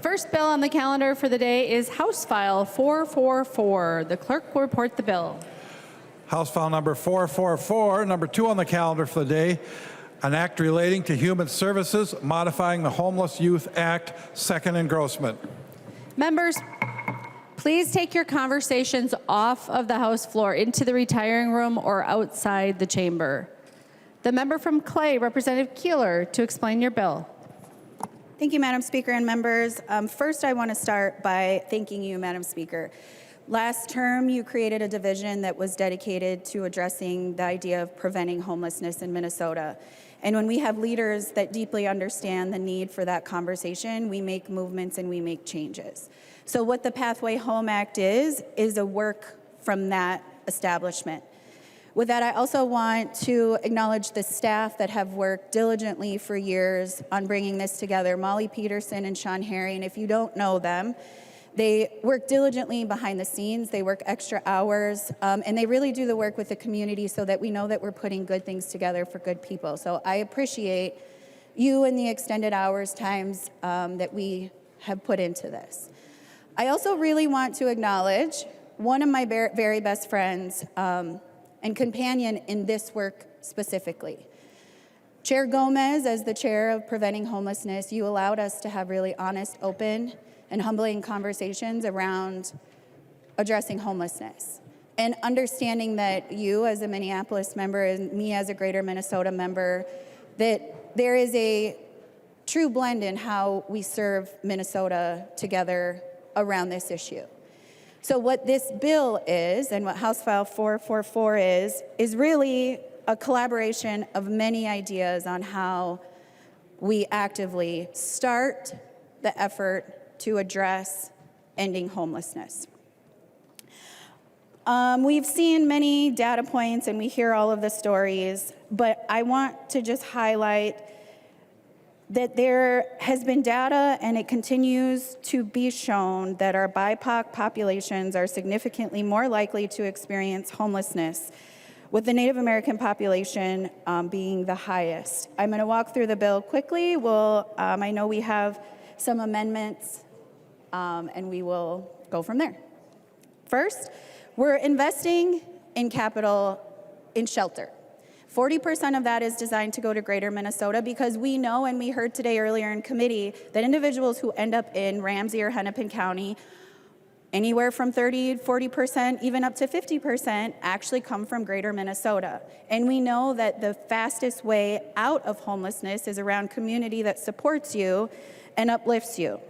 First bill on the calendar for the day is House File 444. The clerk will report the bill. House File number 444, number 2 on the calendar for the day, an act relating to human services modifying the Homeless Youth Act, second engrossment. Members, please take your conversations off of the House floor into the retiring room or outside the chamber. The member from Clay, Representative Keeler, to explain your bill. Thank you, Madam Speaker and members. First, I want to start by thanking you, Madam Speaker. Last term, you created a division that was dedicated to addressing the idea of preventing homelessness in Minnesota. And when we have leaders that deeply understand the need for that conversation, we make movements and we make changes. So what the Pathway Home Act is a work from that establishment. With that, I also want to acknowledge the staff that have worked diligently for years on bringing this together, Molly Peterson and Sean Harry. And if you don't know them, they work diligently behind the scenes. They work extra hours, and they really do the work with the community so that we know that we're putting good things together for good people. So I appreciate you and the extended hours times that we have put into this. I also really want to acknowledge one of my very best friends and companion in this work specifically. Chair Gomez, as the chair of Preventing Homelessness, you allowed us to have really honest, open, and humbling conversations around addressing homelessness. And understanding that you as a Minneapolis member and me as a Greater Minnesota member, that there is a true blend in how we serve Minnesota together around this issue. So what this bill is, and what House File 444 is really a collaboration of many ideas on how we actively start the effort to address ending homelessness. We've seen many data points and we hear all of the stories, but I want to just highlight that there has been data, and it continues to be shown, that our BIPOC populations are significantly more likely to experience homelessness, with the Native American population being the highest. I'm going to walk through the bill quickly. I know we have some amendments, and we will go from there. First, we're investing in capital in shelter. 40% of that is designed to go to Greater Minnesota because we know, and we heard today earlier in committee, that individuals who end up in Ramsey or Hennepin County, anywhere from 30, 40%, even up to 50%, actually come from Greater Minnesota. And we know that the fastest way out of homelessness is around community that supports you and uplifts you.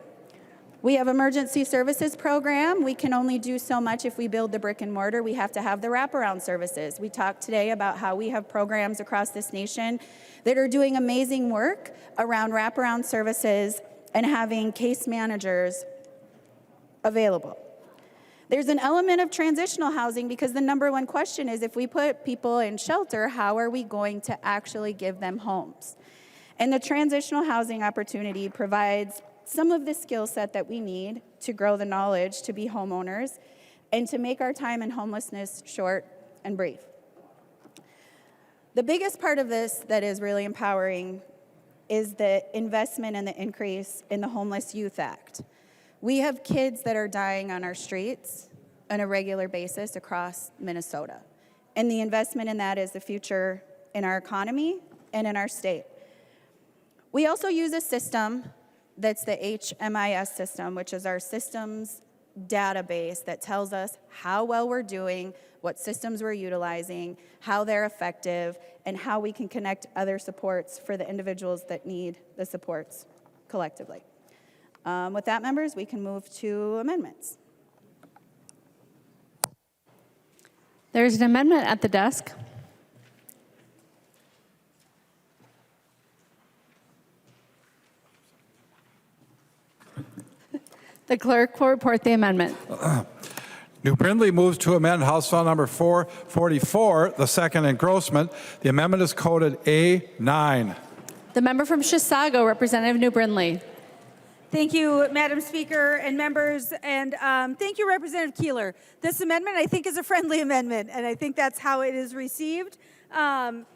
We have emergency services program. We can only do so much if we build the brick and mortar. We have to have the wraparound services. We talked today about how we have programs across this nation that are doing amazing work around wraparound services and having case managers available. There's an element of transitional housing because the number one question is, if we put people in shelter, how are we going to actually give them homes? And the transitional housing opportunity provides some of the skill set that we need to grow the knowledge to be homeowners and to make our time in homelessness short and brief. The biggest part of this that is really empowering is the investment and the increase in the Homeless Youth Act. We have kids that are dying on our streets on a regular basis across Minnesota. And the investment in that is the future in our economy and in our state. We also use a system that's the HMIS system, which is our systems database that tells us how well we're doing, what systems we're utilizing, how they're effective, and how we can connect other supports for the individuals that need the supports collectively. With that, members, we can move to amendments. There's an amendment at the desk. The clerk will report the amendment. New Brindley moves to amend House File number 444, the second engrossment. The amendment is coded A9. The member from Chisago, Representative New Brindley. Thank you, Madam Speaker and members, and thank you, Representative Keeler. This amendment, I think, is a friendly amendment, and I think that's how it is received. As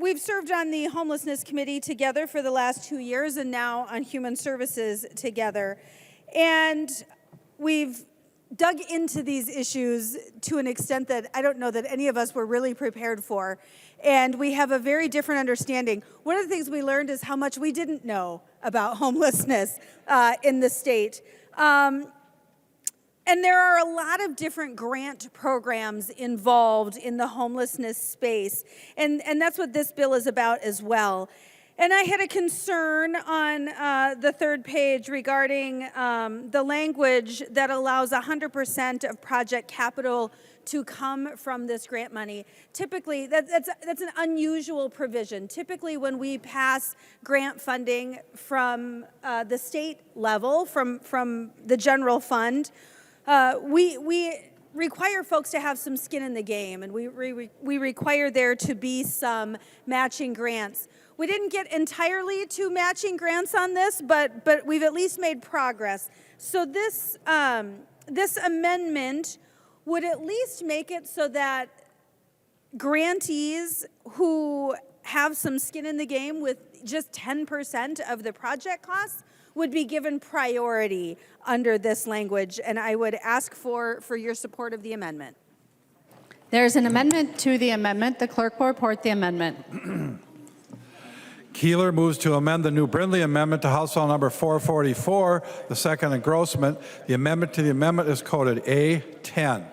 we've served on the Homelessness Committee together for the last 2 years and now on Human Services together. And we've dug into these issues to an extent that I don't know that any of us were really prepared for. And we have a very different understanding. One of the things we learned is how much we didn't know about homelessness in the state. And there are a lot of different grant programs involved in the homelessness space. And that's what this bill is about as well. And I had a concern on the third page regarding the language that allows 100% of project capital to come from this grant money. Typically, that's an unusual provision. Typically, when we pass grant funding from the state level, from the general fund, we require folks to have some skin in the game, and we require there to be some matching grants. We didn't get entirely to matching grants on this, but we've at least made progress. So this amendment would at least make it so that grantees who have some skin in the game with just 10% of the project costs would be given priority under this language, and I would ask for your support of the amendment. There's an amendment to the amendment. The clerk will report the amendment. Keeler moves to amend the New Brindley Amendment to House File Number 444, the second engrossment. The amendment to the amendment is coded A10.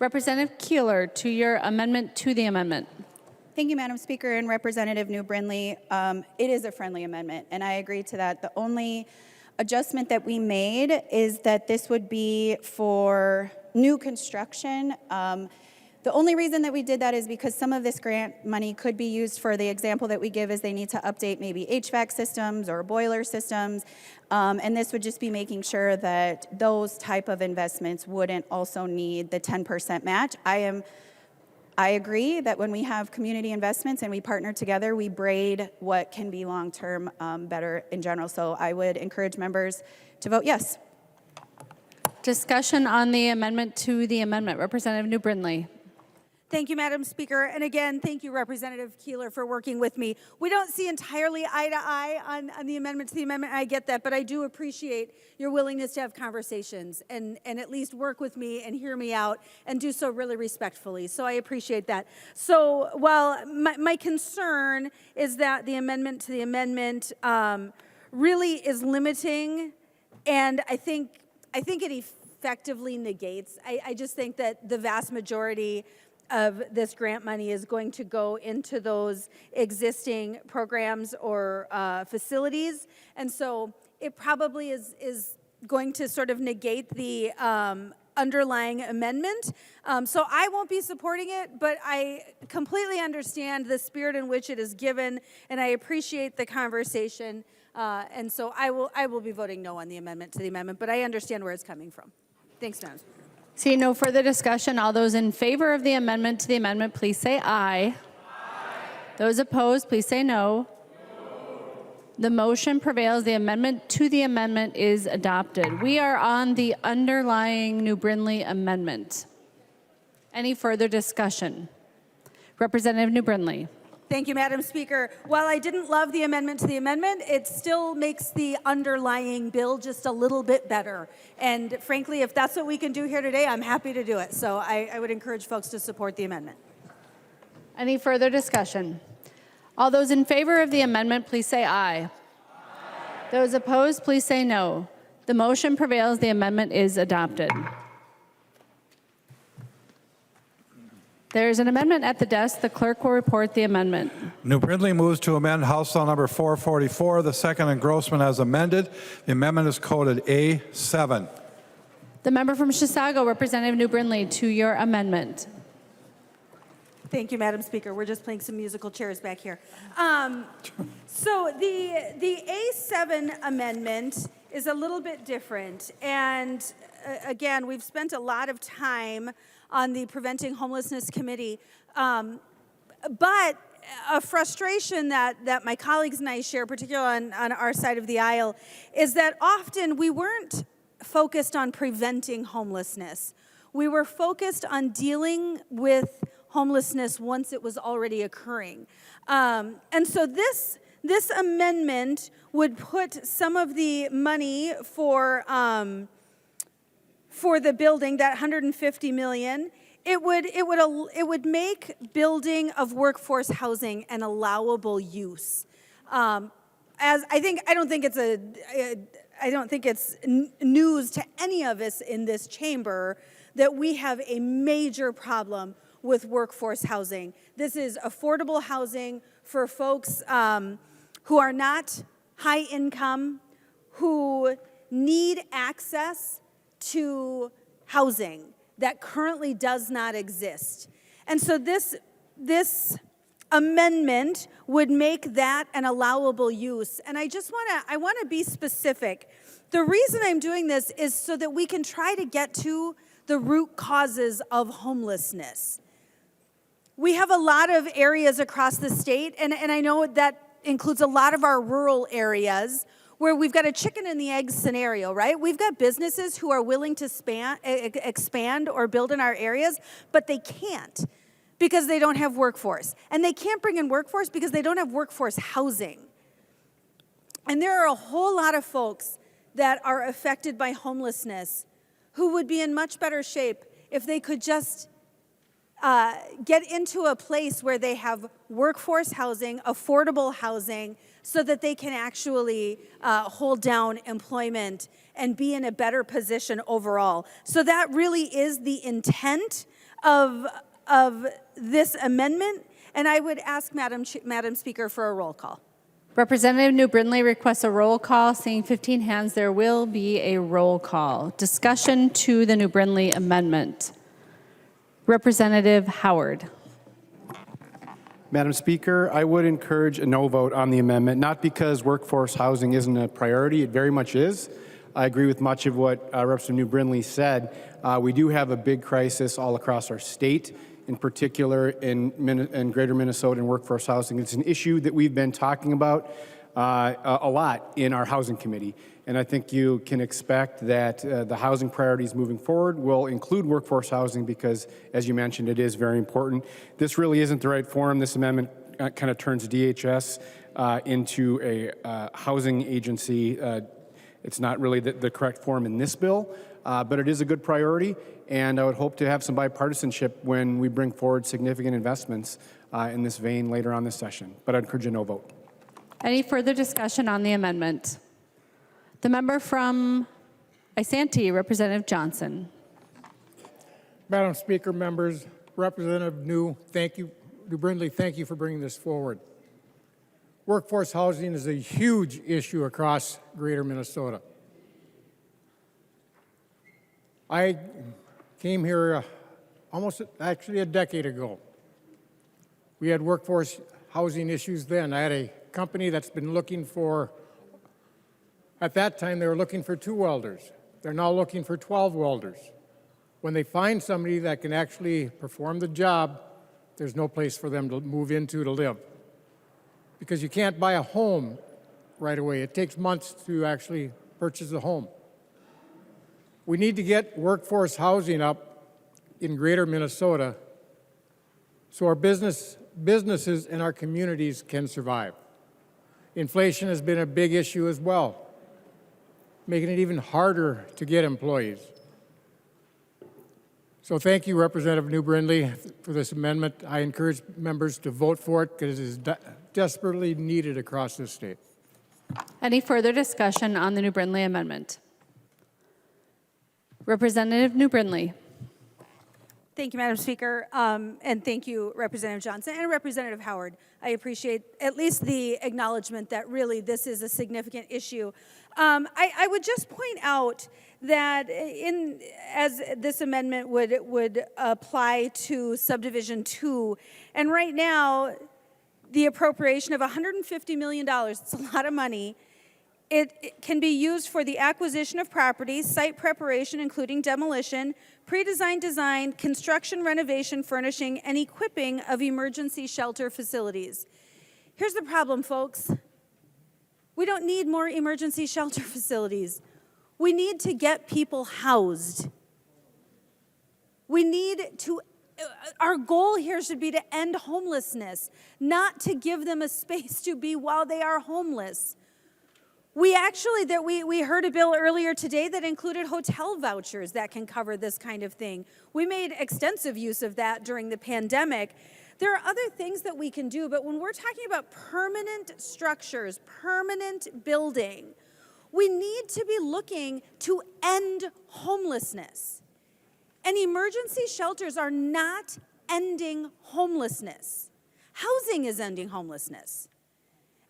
Representative Keeler, to your amendment to the amendment. Thank you, Madam Speaker and Representative New Brindley. It is a friendly amendment, and I agree to that. The only adjustment that we made is that this would be for new construction. The only reason that we did that is because some of this grant money could be used for the example that we give is they need to update maybe HVAC systems or boiler systems. And this would just be making sure that those type of investments wouldn't also need the 10% match. I agree that when we have community investments and we partner together, we braid what can be long-term better in general. So I would encourage members to vote yes. Discussion on the amendment to the amendment. Representative New Brindley. Thank you, Madam Speaker. And again, thank you, Representative Keeler, for working with me. We don't see entirely eye to eye on the amendment to the amendment. I get that, but I do appreciate your willingness to have conversations and at least work with me and hear me out and do so really respectfully. So I appreciate that. So while my concern is that the amendment to the amendment really is limiting, and I think it effectively negates. I just think that the vast majority of this grant money is going to go into those existing programs or facilities. And so it probably is going to sort of negate the underlying amendment. So I won't be supporting it, but I completely understand the spirit in which it is given, and I appreciate the conversation. And so I will be voting no on the amendment to the amendment, but I understand where it's coming from. Thanks, Madam Speaker. See no further discussion. All those in favor of the amendment to the amendment, please say aye. Aye. Those opposed, please say no. The motion prevails. The amendment to the amendment is adopted. We are on the underlying New Brindley amendment. Any further discussion? Representative New Brindley. Thank you, Madam Speaker. While I didn't love the amendment to the amendment, it still makes the underlying bill just a little bit better. And frankly, if that's what we can do here today, I'm happy to do it. So I would encourage folks to support the amendment. Any further discussion? All those in favor of the amendment, please say aye. Aye. Those opposed, please say no. The motion prevails. The amendment is adopted. There is an amendment at the desk. The clerk will report the amendment. New Brindley moves to amend House File Number 444, the second engrossment as amended. The amendment is coded A7. The member from Chisago, Representative New Brindley, to your amendment. Thank you, Madam Speaker. We're just playing some musical chairs back here. So the A7 amendment is a little bit different. And again, we've spent a lot of time on the Preventing Homelessness Committee. But a frustration that my colleagues and I share, particularly on our side of the aisle, is that often we weren't focused on preventing homelessness. We were focused on dealing with homelessness once it was already occurring. And so this amendment would put some of the money for the building, that $150 million. It would make building of workforce housing an allowable use. I don't think it's news to any of us in this chamber that we have a major problem with workforce housing. This is affordable housing for folks who are not high income, who need access to housing that currently does not exist. And so this amendment would make that an allowable use. And I want to be specific. The reason I'm doing this is so that we can try to get to the root causes of homelessness. We have a lot of areas across the state, and I know that includes a lot of our rural areas, where we've got a chicken and the egg scenario, right? We've got businesses who are willing to expand or build in our areas, but they can't because they don't have workforce. And they can't bring in workforce because they don't have workforce housing. And there are a whole lot of folks that are affected by homelessness who would be in much better shape if they could just get into a place where they have workforce housing, affordable housing, so that they can actually hold down employment and be in a better position overall. So that really is the intent of this amendment, and I would ask Madam Speaker for a roll call. Representative New Brindley requests a roll call. Seeing 15 hands, there will be a roll call. Discussion to the New Brindley amendment. Representative Howard. Madam Speaker, I would encourage a no vote on the amendment, not because workforce housing isn't a priority, it very much is. I agree with much of what Representative New Brindley said. We do have a big crisis all across our state, in particular in greater Minnesota in workforce housing. It's an issue that we've been talking about a lot in our housing committee. And I think you can expect that the housing priorities moving forward will include workforce housing because, as you mentioned, it is very important. This really isn't the right forum. This amendment kind of turns DHS into a housing agency. It's not really the correct form in this bill, but it is a good priority. And I would hope to have some bipartisanship when we bring forward significant investments in this vein later on this session. But I'd encourage a no vote. Any further discussion on the amendment? The member from Isanti, Representative Johnson. Madam Speaker, members, Representative New Brindley, thank you for bringing this forward. Workforce housing is a huge issue across greater Minnesota. I came here actually a decade ago. We had workforce housing issues then. I had a company that's been looking for, at that time they were looking for 2 welders. They're now looking for 12 welders. When they find somebody that can actually perform the job, there's no place for them to move into to live. Because you can't buy a home right away. It takes months to actually purchase a home. We need to get workforce housing up in greater Minnesota so our businesses and our communities can survive. Inflation has been a big issue as well, making it even harder to get employees. So thank you, Representative New Brindley, for this amendment. I encourage members to vote for it because it is desperately needed across this state. Any further discussion on the New Brindley amendment? Representative New Brindley. Thank you, Madam Speaker, and thank you, Representative Johnson and Representative Howard. I appreciate at least the acknowledgement that really this is a significant issue. I would just point out that as this amendment would apply to subdivision 2, and right now the appropriation of $150 million, it's a lot of money. It can be used for the acquisition of property, site preparation, including demolition, pre-design design, construction, renovation, furnishing, and equipping of emergency shelter facilities. Here's the problem, folks. We don't need more emergency shelter facilities. We need to get people housed. We need to our goal here should be to end homelessness, not to give them a space to be while they are homeless. We actually, we heard a bill earlier today that included hotel vouchers that can cover this kind of thing. We made extensive use of that during the pandemic. There are other things that we can do, but when we're talking about permanent structures, permanent building, we need to be looking to end homelessness. And emergency shelters are not ending homelessness. Housing is ending homelessness.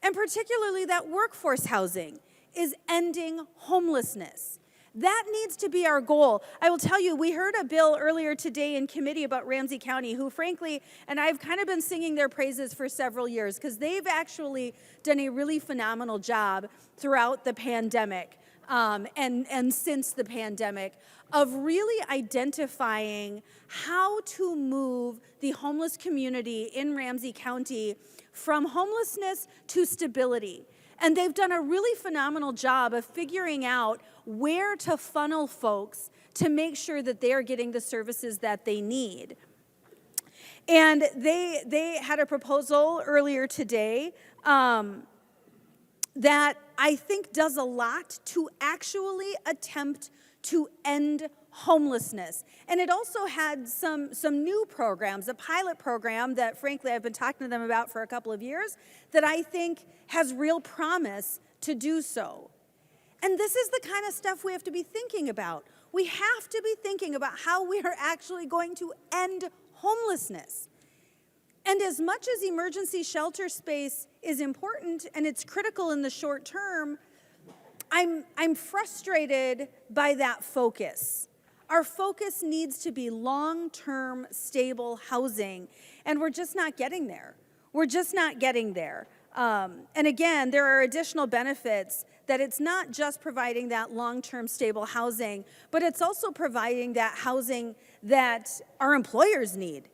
And particularly that workforce housing is ending homelessness. That needs to be our goal. I will tell you, we heard a bill earlier today in committee about Ramsey County, who frankly, and I've kind of been singing their praises for several years, because they've actually done a really phenomenal job throughout the pandemic and since the pandemic of really identifying how to move the homeless community in Ramsey County from homelessness to stability. And they've done a really phenomenal job of figuring out where to funnel folks to make sure that they are getting the services that they need. And they had a proposal earlier today that I think does a lot to actually attempt to end homelessness. And it also had some new programs, a pilot program that frankly I've been talking to them about for a couple of years that I think has real promise to do so. And this is the kind of stuff we have to be thinking about. We have to be thinking about how we are actually going to end homelessness. And as much as emergency shelter space is important and it's critical in the short term, I'm frustrated by that focus. Our focus needs to be long-term, stable housing, and we're just not getting there. We're just not getting there. And again, there are additional benefits that it's not just providing that long-term, stable housing, but it's also providing that housing that our employers need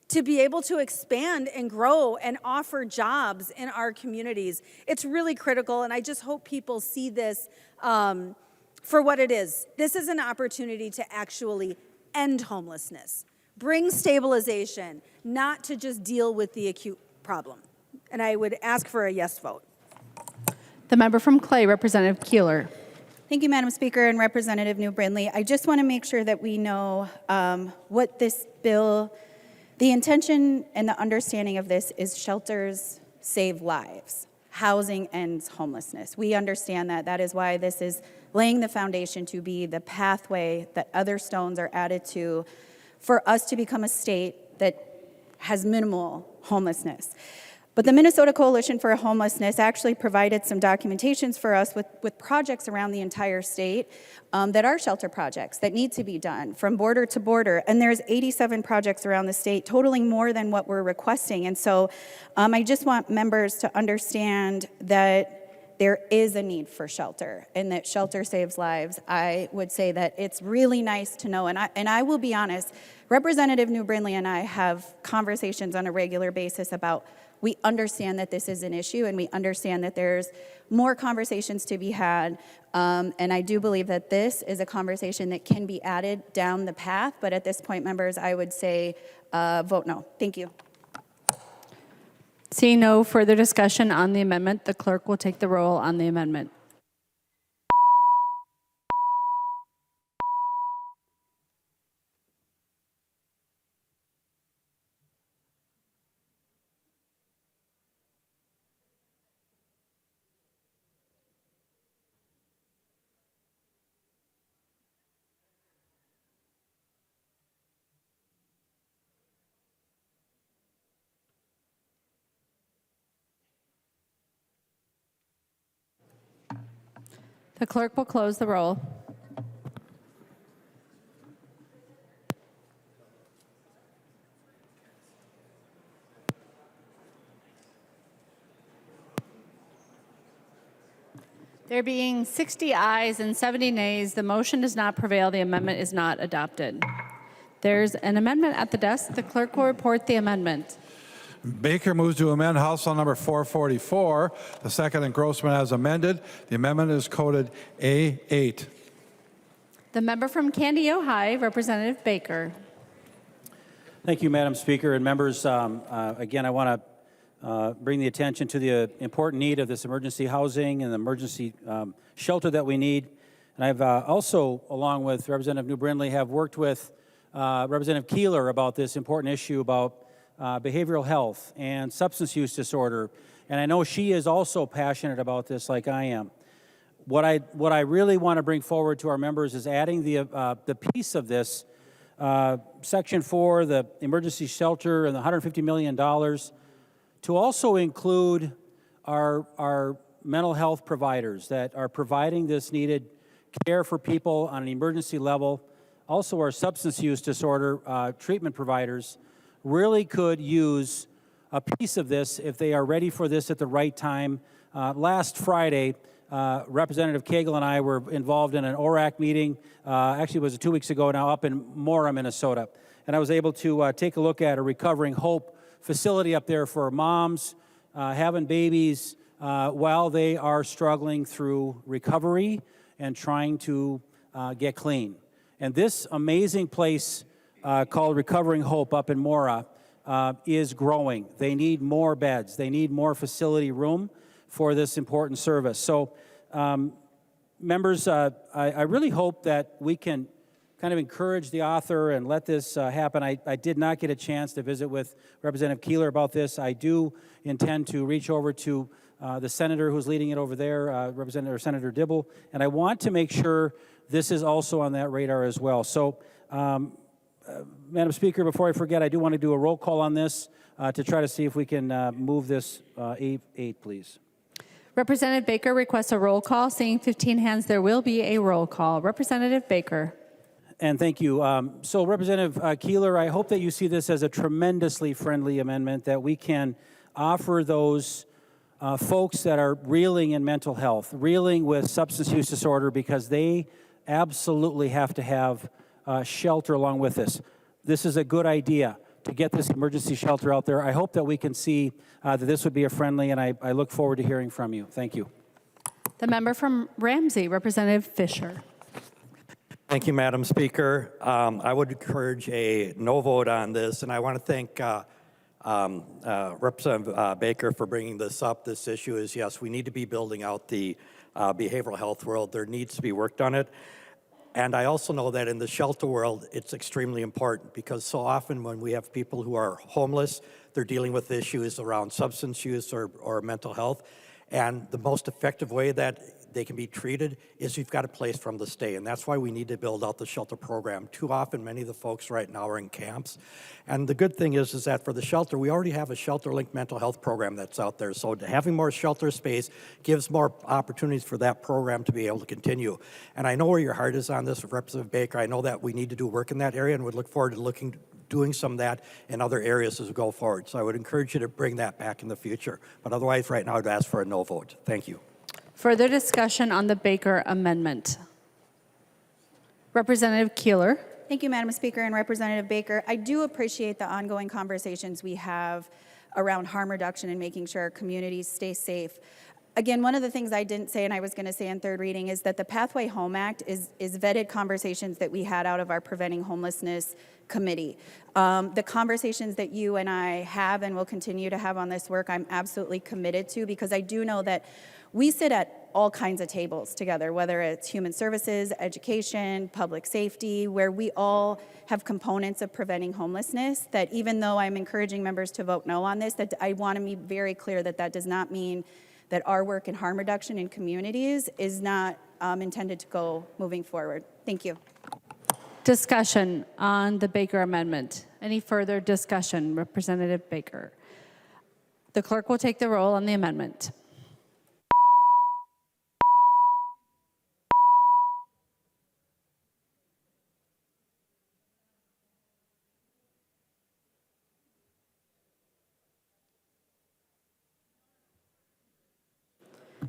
to be able to expand and grow and offer jobs in our communities. It's really critical, and I just hope people see this for what it is. This is an opportunity to actually end homelessness, bring stabilization, not to just deal with the acute problem. And I would ask for a yes vote. The member from Clay, Representative Keeler. Thank you, Madam Speaker and Representative New Brindley. I just want to make sure that we know what this bill, the intention and the understanding of this is shelters save lives. Housing ends homelessness. We understand that. That is why this is laying the foundation to be the pathway that other stones are added to for us to become a state that has minimal homelessness. But the Minnesota Coalition for Homelessness actually provided some documentations for us with projects around the entire state that are shelter projects that need to be done from border to border. And there's 87 projects around the state, totaling more than what we're requesting. And so I just want members to understand that there is a need for shelter and that shelter saves lives. I would say that it's really nice to know, and I will be honest, Representative New Brindley and I have conversations on a regular basis about we understand that this is an issue and we understand that there's more conversations to be had. And I do believe that this is a conversation that can be added down the path. But at this point, members, I would say vote no. Thank you. Seeing no further discussion on the amendment, the clerk will take the roll on the amendment. The clerk will close the roll. There being 60 ayes and 70 nays, the motion does not prevail. The amendment is not adopted. There's an amendment at the desk. The clerk will report the amendment. Baker moves to amend House File Number 444, the second engrossment as amended. The amendment is coded A8. The member from Candy, Ojai, Representative Baker. Thank you, Madam Speaker and members. Again, I want to bring the attention to the important need of this emergency housing and the emergency shelter that we need. And I've also, along with Representative New Brindley, have worked with Representative Keeler about this important issue about behavioral health and substance use disorder. And I know she is also passionate about this like I am. What I really want to bring forward to our members is adding the piece of this, Section 4, the emergency shelter and the $150 million, to also include our mental health providers that are providing this needed care for people on an emergency level. Also, our substance use disorder treatment providers really could use a piece of this if they are ready for this at the right time. Last Friday, Representative Cagle and I were involved in an ORAC meeting, actually it was 2 weeks ago now, up in Mora, Minnesota. And I was able to take a look at a Recovering Hope facility up there for moms having babies while they are struggling through recovery and trying to get clean. And this amazing place called Recovering Hope up in Mora is growing. They need more beds. They need more facility room for this important service. So, members, I really hope that we can kind of encourage the author and let this happen. I did not get a chance to visit with Representative Keeler about this. I do intend to reach over to the senator who's leading it over there, Representative Senator Dibble, and I want to make sure this is also on that radar as well. So, Madam Speaker, before I forget, I do want to do a roll call on this to try to see if we can move this eight, please. Representative Baker requests a roll call. Seeing 15 hands, there will be a roll call. Representative Baker. And thank you. So, Representative Keeler, I hope that you see this as a tremendously friendly amendment that we can offer those folks that are reeling in mental health, reeling with substance use disorder, because they absolutely have to have shelter along with this. This is a good idea to get this emergency shelter out there. I hope that we can see that this would be a friendly, and I look forward to hearing from you. Thank you. The member from Ramsey, Representative Fisher. Thank you, Madam Speaker. I would encourage a no vote on this, and I want to thank Representative Baker for bringing this up. This issue is, yes, we need to be building out the behavioral health world. There needs to be work on it. And I also know that in the shelter world, it's extremely important, because so often when we have people who are homeless, they're dealing with issues around substance use or mental health. And the most effective way that they can be treated is you've got a place for them to stay. And that's why we need to build out the shelter program. Too often, many of the folks right now are in camps. And the good thing is that for the shelter, we already have a shelter-linked mental health program that's out there. So having more shelter space gives more opportunities for that program to be able to continue. And I know where your heart is on this, Representative Baker. I know that we need to do work in that area, and we look forward to doing some of that in other areas as we go forward. So I would encourage you to bring that back in the future. But otherwise, right now, I'd ask for a no vote. Thank you. Further discussion on the Baker amendment. Representative Keeler. Thank you, Madam Speaker and Representative Baker. I do appreciate the ongoing conversations we have around harm reduction and making sure our communities stay safe. Again, one of the things I didn't say and I was going to say in third reading is that the Pathway Home Act is vetted conversations that we had out of our Preventing Homelessness Committee. The conversations that you and I have and will continue to have on this work, I'm absolutely committed to, because I do know that we sit at all kinds of tables together, whether it's human services, education, public safety, where we all have components of preventing homelessness, that even though I'm encouraging members to vote no on this, that I want to be very clear that that does not mean that our work in harm reduction in communities is not intended to go moving forward. Thank you. Discussion on the Baker amendment. Any further discussion? Representative Baker. The clerk will take the roll on the amendment.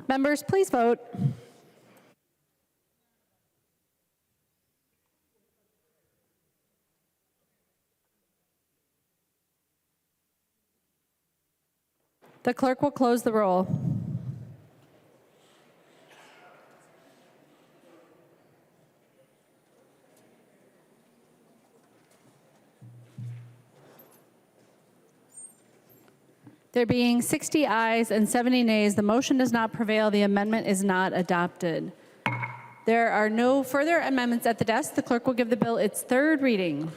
Members, please vote. The clerk will close the roll. There being 60 ayes and 70 nays, the motion does not prevail. The amendment is not adopted. There are no further amendments at the desk. The clerk will give the bill its third reading.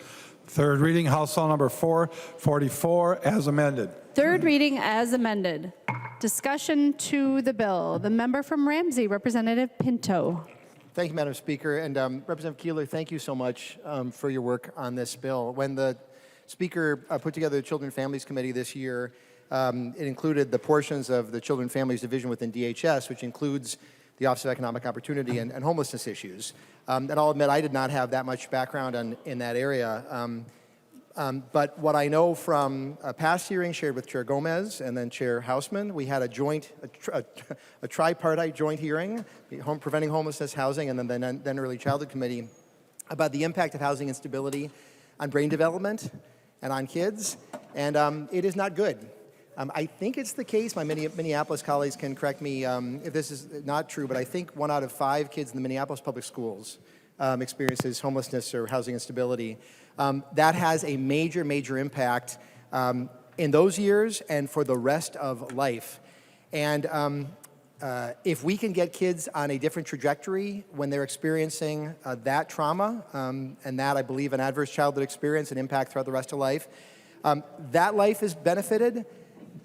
Third reading, House File Number 444, as amended. Third reading as amended. Discussion to the bill. The member from Ramsey, Representative Pinto. Thank you, Madam Speaker. And Representative Keeler, thank you so much for your work on this bill. When the Speaker put together the Children and Families Committee this year, it included the portions of the Children and Families Division within DHS, which includes the Office of Economic Opportunity and homelessness issues. And I'll admit I did not have that much background in that area. But what I know from a past hearing shared with Chair Gomez and then Chair Hausman, we had a tripartite joint hearing, Preventing Homelessness, Housing, and then Early Childhood Committee, about the impact of housing instability on brain development and on kids, and it is not good. I think it's the case, my Minneapolis colleagues can correct me if this is not true, but I think 1 out of 5 kids in the Minneapolis public schools experiences homelessness or housing instability. That has a major impact in those years and for the rest of life. And if we can get kids on a different trajectory when they're experiencing that trauma, and that, I believe, an adverse childhood experience and impact throughout the rest of life, that life is benefited,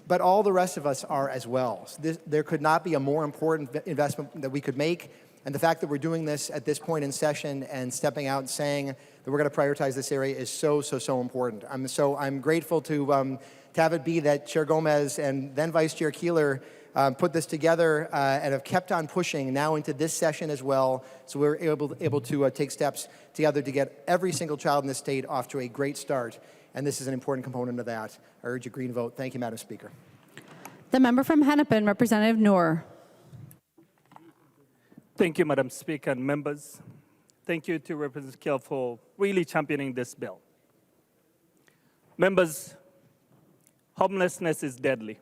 but all the rest of us are as well. So there could not be a more important investment that we could make. And the fact that we're doing this at this point in session and stepping out and saying that we're going to prioritize this area is so important. I'm grateful to have it be that Chair Gomez and then Vice Chair Keeler put this together and have kept on pushing now into this session as well. So we're able to take steps together to get every single child in this state off to a great start. And this is an important component of that. I urge a green vote. Thank you, Madam Speaker. The member from Hennepin, Representative Noor. Thank you, Madam Speaker and members. Thank you to Representative Keeler for really championing this bill. Members, homelessness is deadly.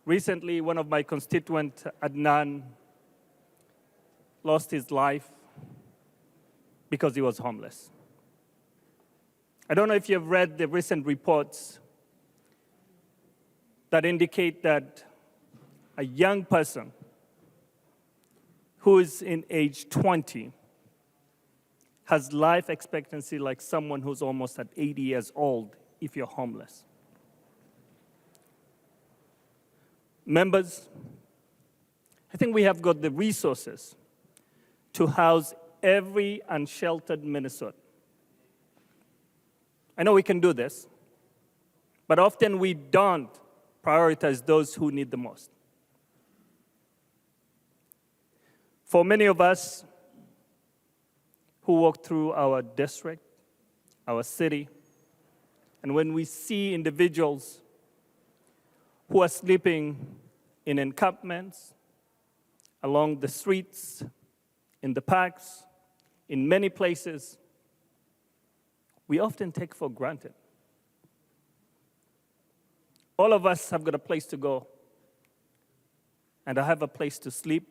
Recently, one of my constituents, Adnan, lost his life because he was homeless. I don't know if you've read the recent reports that indicate that a young person who is in age 20 has life expectancy like someone who's almost at 80 years old if you're homeless. Members, I think we have got the resources to house every unsheltered Minnesotan. I know we can do this, but often we don't prioritize those who need the most. For many of us who walk through our district, our city, and when we see individuals who are sleeping in encampments, along the streets, in the parks, in many places, we often take for granted. All of us have got a place to go, and I have a place to sleep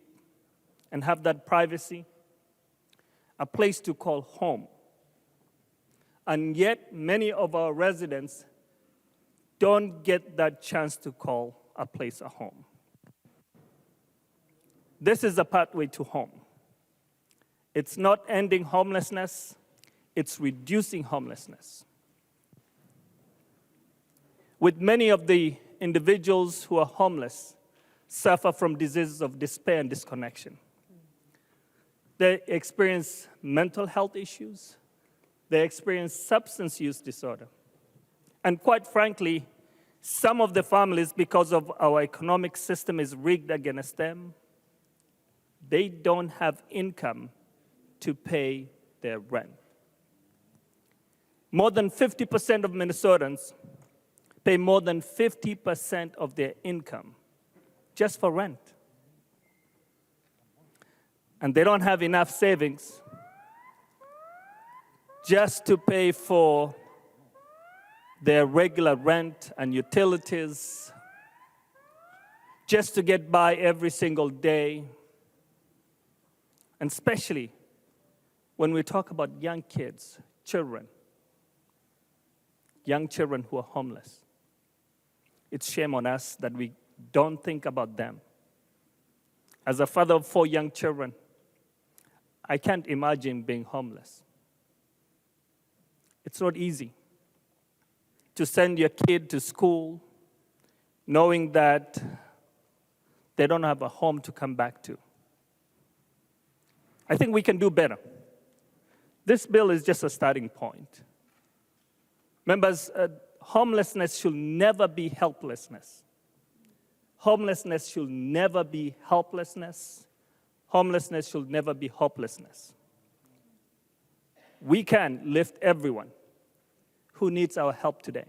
and have that privacy, a place to call home. And yet, many of our residents don't get that chance to call a place a home. This is a pathway to home. It's not ending homelessness, it's reducing homelessness. With many of the individuals who are homeless suffer from diseases of despair and disconnection. They experience mental health issues. They experience substance use disorder. And quite frankly, some of the families, because of our economic system is rigged against them, they don't have income to pay their rent. More than 50% of Minnesotans pay more than 50% of their income just for rent. And they don't have enough savings just to pay for their regular rent and utilities, just to get by every single day. And especially when we talk about young kids, children, young children who are homeless. It's shame on us that we don't think about them. As a father of 4 young children, I can't imagine being homeless. It's not easy to send your kid to school knowing that they don't have a home to come back to. I think we can do better. This bill is just a starting point. Members, homelessness should never be helplessness. Homelessness should never be helplessness. Homelessness should never be hopelessness. We can lift everyone who needs our help today.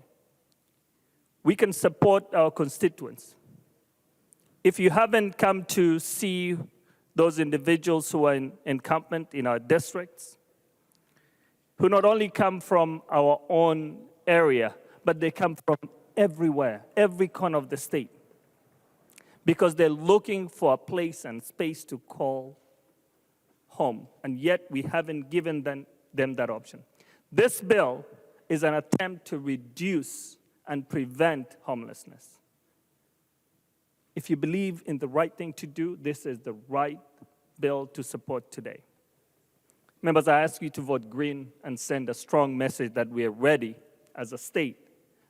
We can support our constituents. If you haven't come to see those individuals who are in encampment in our districts, who not only come from our own area, but they come from everywhere, every corner of the state, because they're looking for a place and space to call home, and yet we haven't given them that option. This bill is an attempt to reduce and prevent homelessness. If you believe in the right thing to do, this is the right bill to support today. Members, I ask you to vote green and send a strong message that we are ready as a state,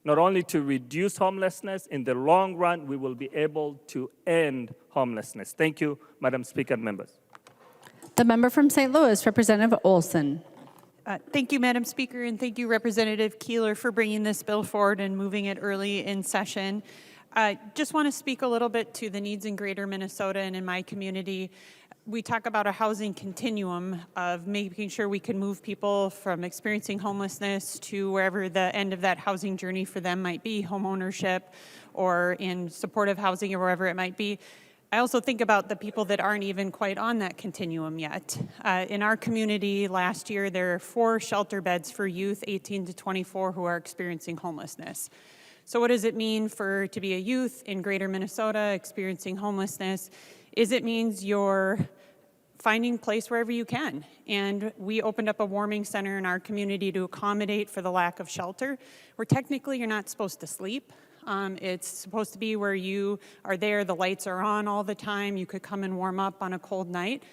not only to reduce homelessness, in the long run, we will be able to end homelessness. Thank you, Madam Speaker and members. The member from St. Louis, Representative Olson. Thank you, Madam Speaker, and thank you, Representative Keeler, for bringing this bill forward and moving it early in session. I just want to speak a little bit to the needs in Greater Minnesota and in my community. We talk about a housing continuum of making sure we can move people from experiencing homelessness to wherever the end of that housing journey for them might be, home ownership or in supportive housing or wherever it might be. I also think about the people that aren't even quite on that continuum yet. In our community last year, there are 4 shelter beds for youth 18 to 24 who are experiencing homelessness. So what does it mean to be a youth in Greater Minnesota experiencing homelessness? It means you're finding place wherever you can. And we opened up a warming center in our community to accommodate for the lack of shelter, where technically you're not supposed to sleep. It's supposed to be where you are there, the lights are on all the time, you could come and warm up on a cold night.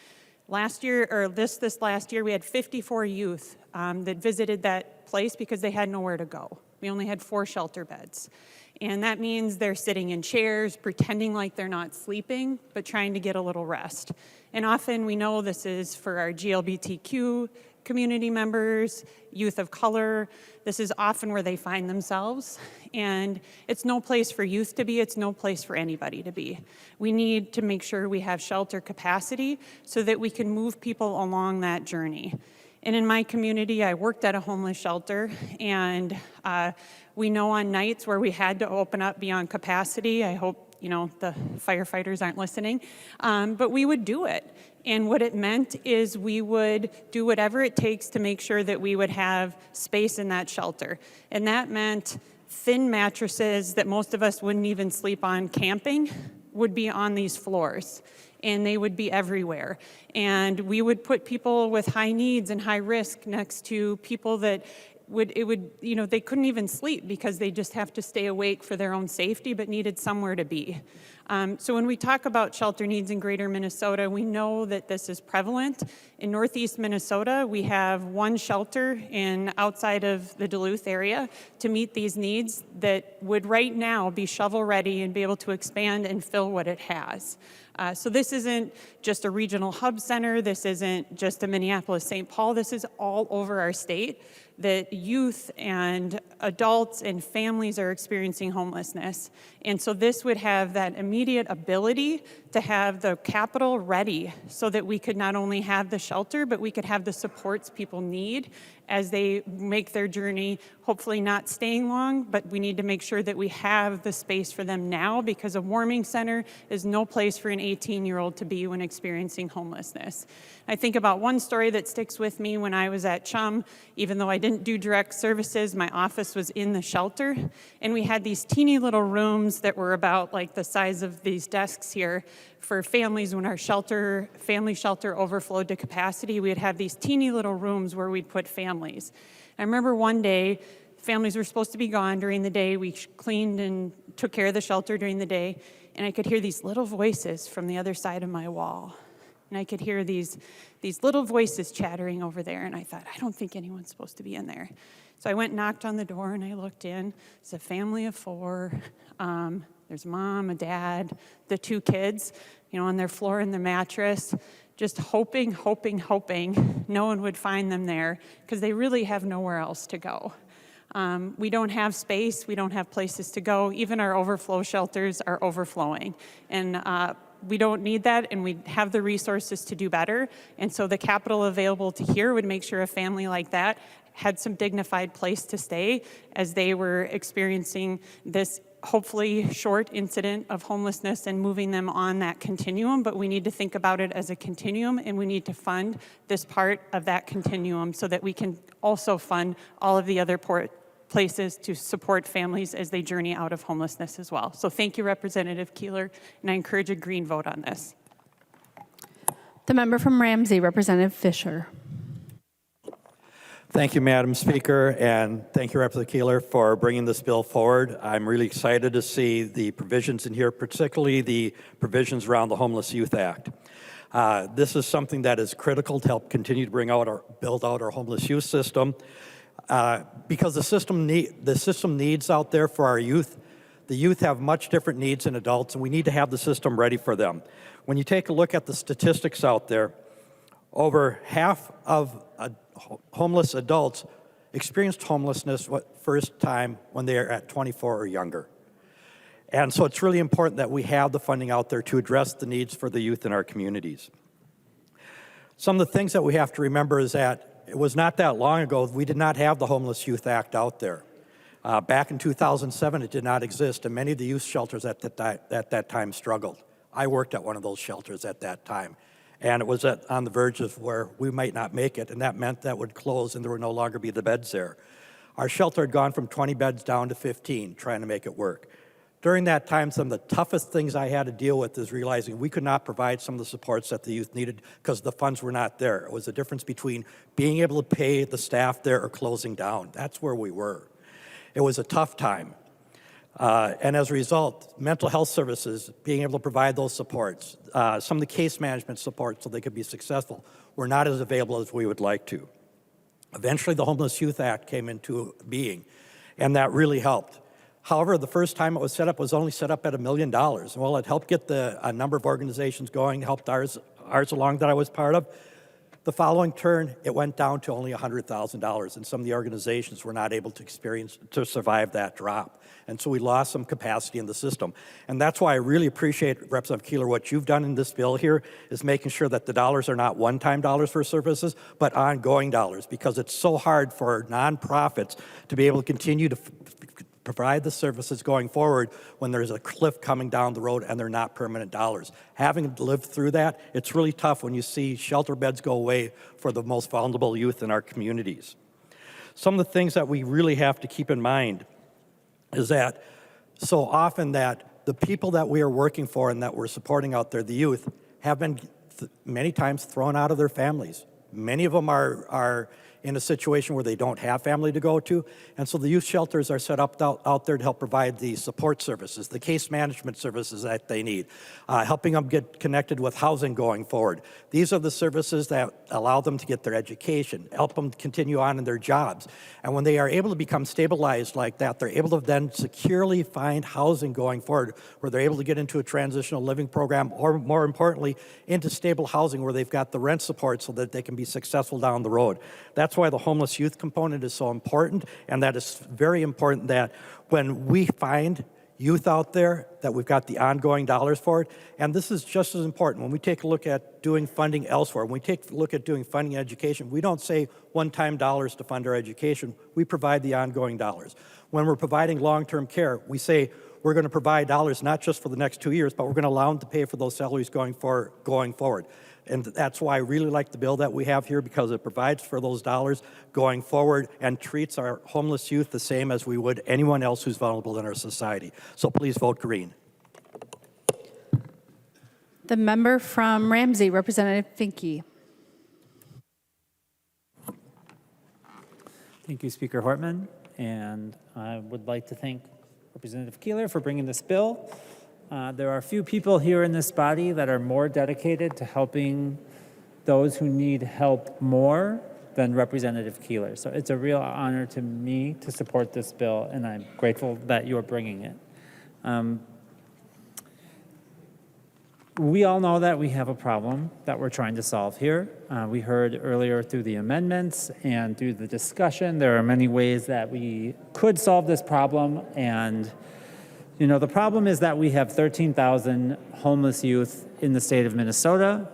Last year, or this last year, we had 54 youth that visited that place because they had nowhere to go. We only had 4 shelter beds. And that means they're sitting in chairs, pretending like they're not sleeping, but trying to get a little rest. And often we know this is for our GLBTQ community members, youth of color. This is often where they find themselves. And it's no place for youth to be, it's no place for anybody to be. We need to make sure we have shelter capacity so that we can move people along that journey. And in my community, I worked at a homeless shelter, and we know on nights where we had to open up beyond capacity, I hope the firefighters aren't listening, but we would do it. And what it meant is we would do whatever it takes to make sure that we would have space in that shelter. And that meant thin mattresses that most of us wouldn't even sleep on camping would be on these floors. And they would be everywhere. And we would put people with high needs and high risk next to people that they couldn't even sleep because they just have to stay awake for their own safety, but needed somewhere to be. So when we talk about shelter needs in Greater Minnesota, we know that this is prevalent. In Northeast Minnesota, we have 1 shelter outside of the Duluth area to meet these needs that would right now be shovel ready and be able to expand and fill what it has. So this isn't just a regional hub center, this isn't just a Minneapolis-St. Paul, this is all over our state that youth and adults and families are experiencing homelessness. And so this would have that immediate ability to have the capital ready so that we could not only have the shelter, but we could have the supports people need as they make their journey, hopefully not staying long, but we need to make sure that we have the space for them now, because a warming center is no place for an 18-year-old to be when experiencing homelessness. I think about one story that sticks with me. When I was at CHUM, even though I didn't do direct services, my office was in the shelter, and we had these teeny little rooms that were about like the size of these desks here for families. When our family shelter overflowed to capacity, we'd have these teeny little rooms where we'd put families. I remember one day families were supposed to be gone during the day. We cleaned and took care of the shelter during the day, and I could hear these little voices from the other side of my wall. And I could hear these little voices chattering over there, and I thought, I don't think anyone's supposed to be in there. So I went and knocked on the door, and I looked in. It's a family of 4. There's mom, a dad, the 2 kids, on their floor in the mattress, just hoping no one would find them there, because they really have nowhere else to go. We don't have space. We don't have places to go. Even our overflow shelters are overflowing. And we don't need that, and we have the resources to do better. And so the capital available to here would make sure a family like that had some dignified place to stay as they were experiencing this hopefully short incident of homelessness and moving them on that continuum. But we need to think about it as a continuum, and we need to fund this part of that continuum so that we can also fund all of the other places to support families as they journey out of homelessness as well. So thank you, Representative Keeler, and I encourage a green vote on this. The member from Ramsey, Representative Fisher. Thank you, Madam Speaker, and thank you, Representative Keeler, for bringing this bill forward. I'm really excited to see the provisions in here, particularly the provisions around the Homeless Youth Act. This is something that is critical to help continue to build out our homeless youth system. Because the system needs out there for our youth. The youth have much different needs than adults, and we need to have the system ready for them. When you take a look at the statistics out there, over half of homeless adults experienced homelessness first time when they are at 24 or younger. And so it's really important that we have the funding out there to address the needs for the youth in our communities. Some of the things that we have to remember is that it was not that long ago we did not have the Homeless Youth Act out there. Back in 2007, it did not exist, and many of the youth shelters at that time struggled. I worked at one of those shelters at that time, and it was on the verge of where we might not make it, and that meant that would close and there would no longer be the beds there. Our shelter had gone from 20 beds down to 15, trying to make it work. During that time, some of the toughest things I had to deal with is realizing we could not provide some of the supports that the youth needed because the funds were not there. It was the difference between being able to pay the staff there or closing down. That's where we were. It was a tough time. And as a result, mental health services, being able to provide those supports, some of the case management support so they could be successful, were not as available as we would like to. Eventually, the Homeless Youth Act came into being, and that really helped. However, the first time it was set up was only set up at $1 million. Well, it helped get a number of organizations going, helped ours along that I was part of. The following turn, it went down to only $100,000, and some of the organizations were not able to survive that drop. And so we lost some capacity in the system. And that's why I really appreciate, Representative Keeler, what you've done in this bill here is making sure that the dollars are not one-time dollars for services, but ongoing dollars, because it's so hard for nonprofits to be able to continue to provide the services going forward when there's a cliff coming down the road and they're not permanent dollars. Having lived through that, it's really tough when you see shelter beds go away for the most vulnerable youth in our communities. Some of the things that we really have to keep in mind is that so often that the people that we are working for and that we're supporting out there, the youth, have been many times thrown out of their families. Many of them are in a situation where they don't have family to go to. And so the youth shelters are set up out there to help provide the support services, the case management services that they need, helping them get connected with housing going forward. These are the services that allow them to get their education, help them continue on in their jobs. And when they are able to become stabilized like that, they're able to then securely find housing going forward, where they're able to get into a transitional living program, or more importantly, into stable housing where they've got the rent support so that they can be successful down the road. That's why the homeless youth component is so important, and that is very important that when we find youth out there, that we've got the ongoing dollars for it. And this is just as important. When we take a look at doing funding elsewhere, when we take a look at doing funding education, we don't say one-time dollars to fund our education. We provide the ongoing dollars. When we're providing long-term care, we say we're going to provide dollars not just for the next 2 years, but we're going to allow them to pay for those salaries going forward. And that's why I really like the bill that we have here, because it provides for those dollars going forward and treats our homeless youth the same as we would anyone else who's vulnerable in our society. So please vote green. The member from Ramsey, Representative Finke. Thank you, Speaker Hortman. and I would like to thank Representative Keeler for bringing this bill. There are a few people here in this body that are more dedicated to helping those who need help more than Representative Keeler. So it's a real honor to me to support this bill, and I'm grateful that you are bringing it. We all know that we have a problem that we're trying to solve here. We heard earlier through the amendments and through the discussion, there are many ways that we could solve this problem. And, you know, the problem is that we have 13,000 homeless youth in the state of Minnesota.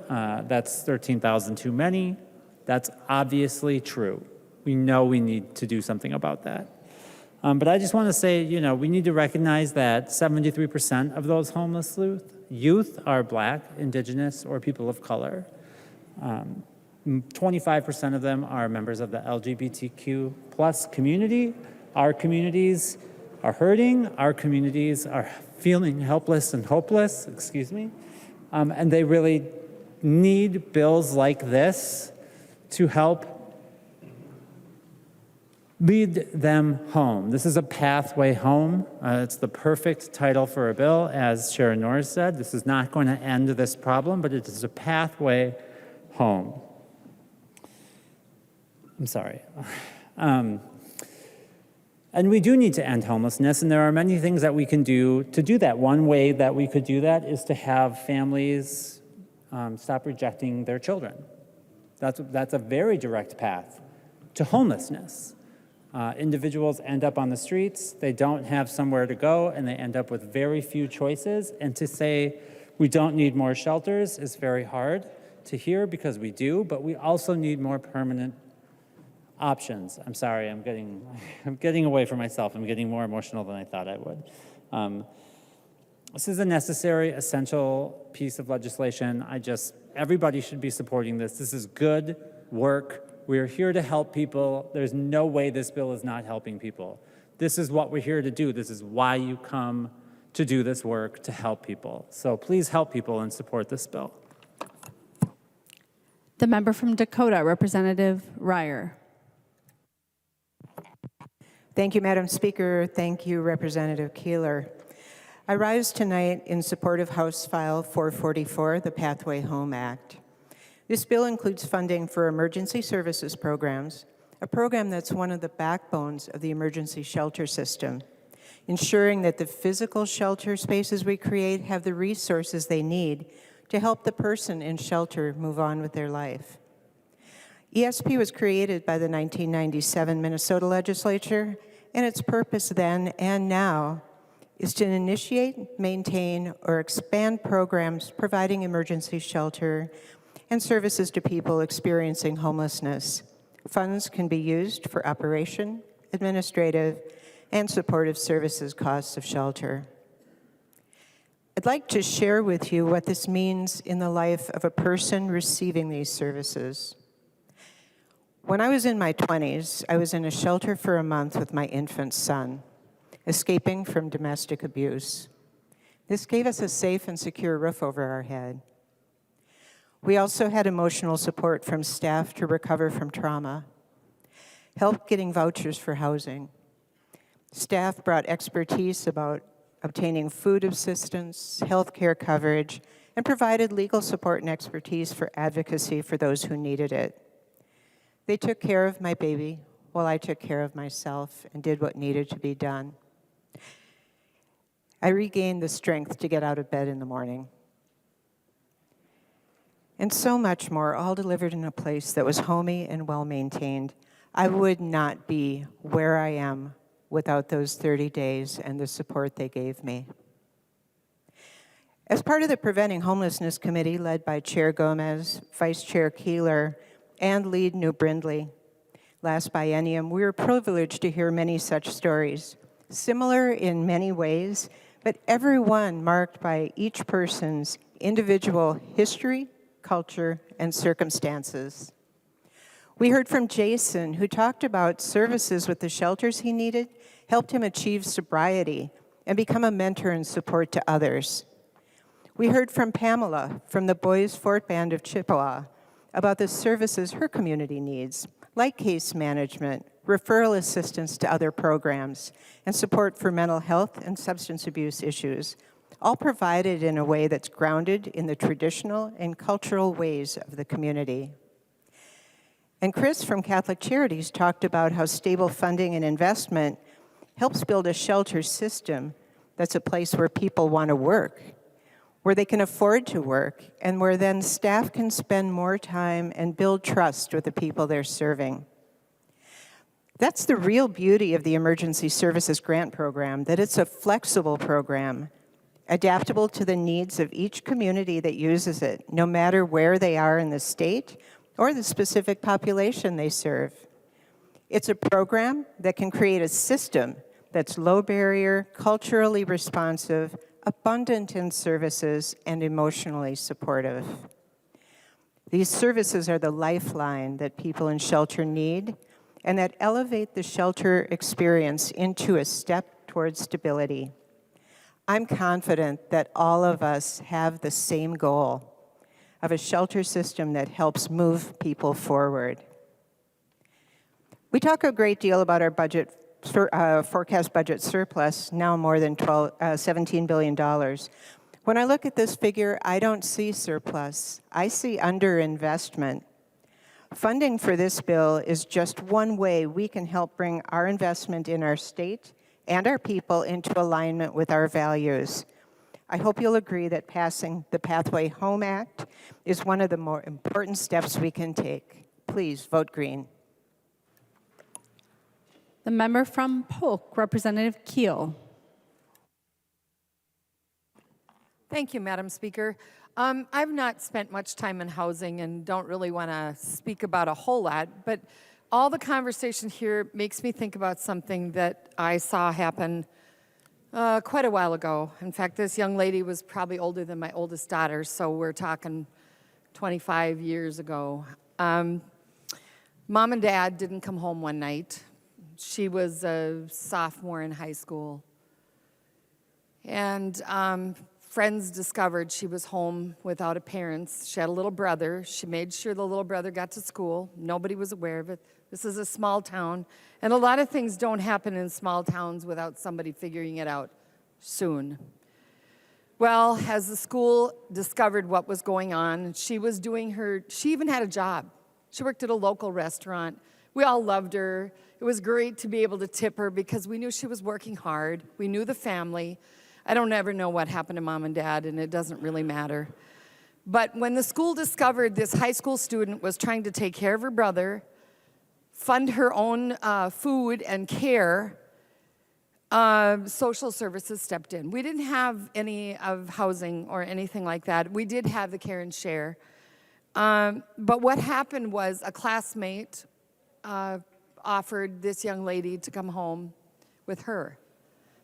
That's 13,000 too many. That's obviously true. We know we need to do something about that. But I just want to say, you know, we need to recognize that 73% of those homeless youth are Black, Indigenous, or people of color. 25% of them are members of the LGBTQ plus community. Our communities are hurting. Our communities are feeling helpless and hopeless, and they really need bills like this to help lead them home. This is a pathway home. It's the perfect title for a bill. As Sharon Norris said, this is not going to end this problem, but it is a pathway home. I'm sorry. And we do need to end homelessness, and there are many things that we can do to do that. One way that we could do that is to have families stop rejecting their children. That's a very direct path to homelessness. Individuals end up on the streets, they don't have somewhere to go, and they end up with very few choices. And to say we don't need more shelters is very hard to hear, because we do, but we also need more permanent options. I'm sorry, I'm getting away from myself. I'm getting more emotional than I thought I would. This is a necessary, essential piece of legislation. Everybody should be supporting this. This is good work. We're here to help people. There's no way this bill is not helping people. This is what we're here to do. This is why you come to do this work, to help people. So please help people and support this bill. The member from Dakota, Representative Ryer. Thank you, Madam Speaker. Thank you, Representative Keeler. I rise tonight in support of House File 444, the Pathway Home Act. This bill includes funding for emergency services programs, a program that's one of the backbones of the emergency shelter system, ensuring that the physical shelter spaces we create have the resources they need to help the person in shelter move on with their life. ESP was created by the 1997 Minnesota legislature, and its purpose then and now is to initiate, maintain, or expand programs providing emergency shelter and services to people experiencing homelessness. Funds can be used for operation, administrative, and supportive services costs of shelter. I'd like to share with you what this means in the life of a person receiving these services. When I was in my 20s, I was in a shelter for a month with my infant son, escaping from domestic abuse. This gave us a safe and secure roof over our head. We also had emotional support from staff to recover from trauma, help getting vouchers for housing. Staff brought expertise about obtaining food assistance, health care coverage, and provided legal support and expertise for advocacy for those who needed it. They took care of my baby while I took care of myself and did what needed to be done. I regained the strength to get out of bed in the morning. And so much more, all delivered in a place that was homey and well-maintained. I would not be where I am without those 30 days and the support they gave me. As part of the Preventing Homelessness Committee, led by Chair Gomez, Vice Chair Keeler, and lead New Brindley, last biennium, we were privileged to hear many such stories, similar in many ways, but every one marked by each person's individual history, culture, and circumstances. We heard from Jason, who talked about services with the shelters he needed, helped him achieve sobriety, and become a mentor and support to others. We heard from Pamela from the Boys Fort Band of Chippewa about the services her community needs, like case management, referral assistance to other programs, and support for mental health and substance abuse issues, all provided in a way that's grounded in the traditional and cultural ways of the community. And Chris from Catholic Charities talked about how stable funding and investment helps build a shelter system that's a place where people want to work, where they can afford to work, and where then staff can spend more time and build trust with the people they're serving. That's the real beauty of the Emergency Services Grant Program, that it's a flexible program, adaptable to the needs of each community that uses it, no matter where they are in the state or the specific population they serve. It's a program that can create a system that's low barrier, culturally responsive, abundant in services, and emotionally supportive. These services are the lifeline that people in shelter need and that elevate the shelter experience into a step towards stability. I'm confident that all of us have the same goal of a shelter system that helps move people forward. We talk a great deal about our budget, forecast budget surplus, now more than $17 billion. When I look at this figure, I don't see surplus. I see underinvestment. Funding for this bill is just one way we can help bring our investment in our state and our people into alignment with our values. I hope you'll agree that passing the Pathway Home Act is one of the more important steps we can take. Please vote green. The member from Polk, Representative Keel. Thank you, Madam Speaker. I've not spent much time in housing and don't really want to speak about a whole lot, but all the conversation here makes me think about something that I saw happen quite a while ago. In fact, this young lady was probably older than my oldest daughter, so we're talking 25 years ago. Mom and Dad didn't come home one night. She was a sophomore in high school. And friends discovered she was home without a parents. She had a little brother. She made sure the little brother got to school. Nobody was aware of it. This is a small town, and a lot of things don't happen in small towns without somebody figuring it out soon. Well, as the school discovered what was going on, she even had a job. She worked at a local restaurant. We all loved her. It was great to be able to tip her because we knew she was working hard. We knew the family. I don't ever know what happened to Mom and Dad, and it doesn't really matter. But when the school discovered this high school student was trying to take care of her brother, fund her own food and care, social services stepped in. We didn't have any of housing or anything like that. We did have the care and share. But what happened was a classmate offered this young lady to come home with her.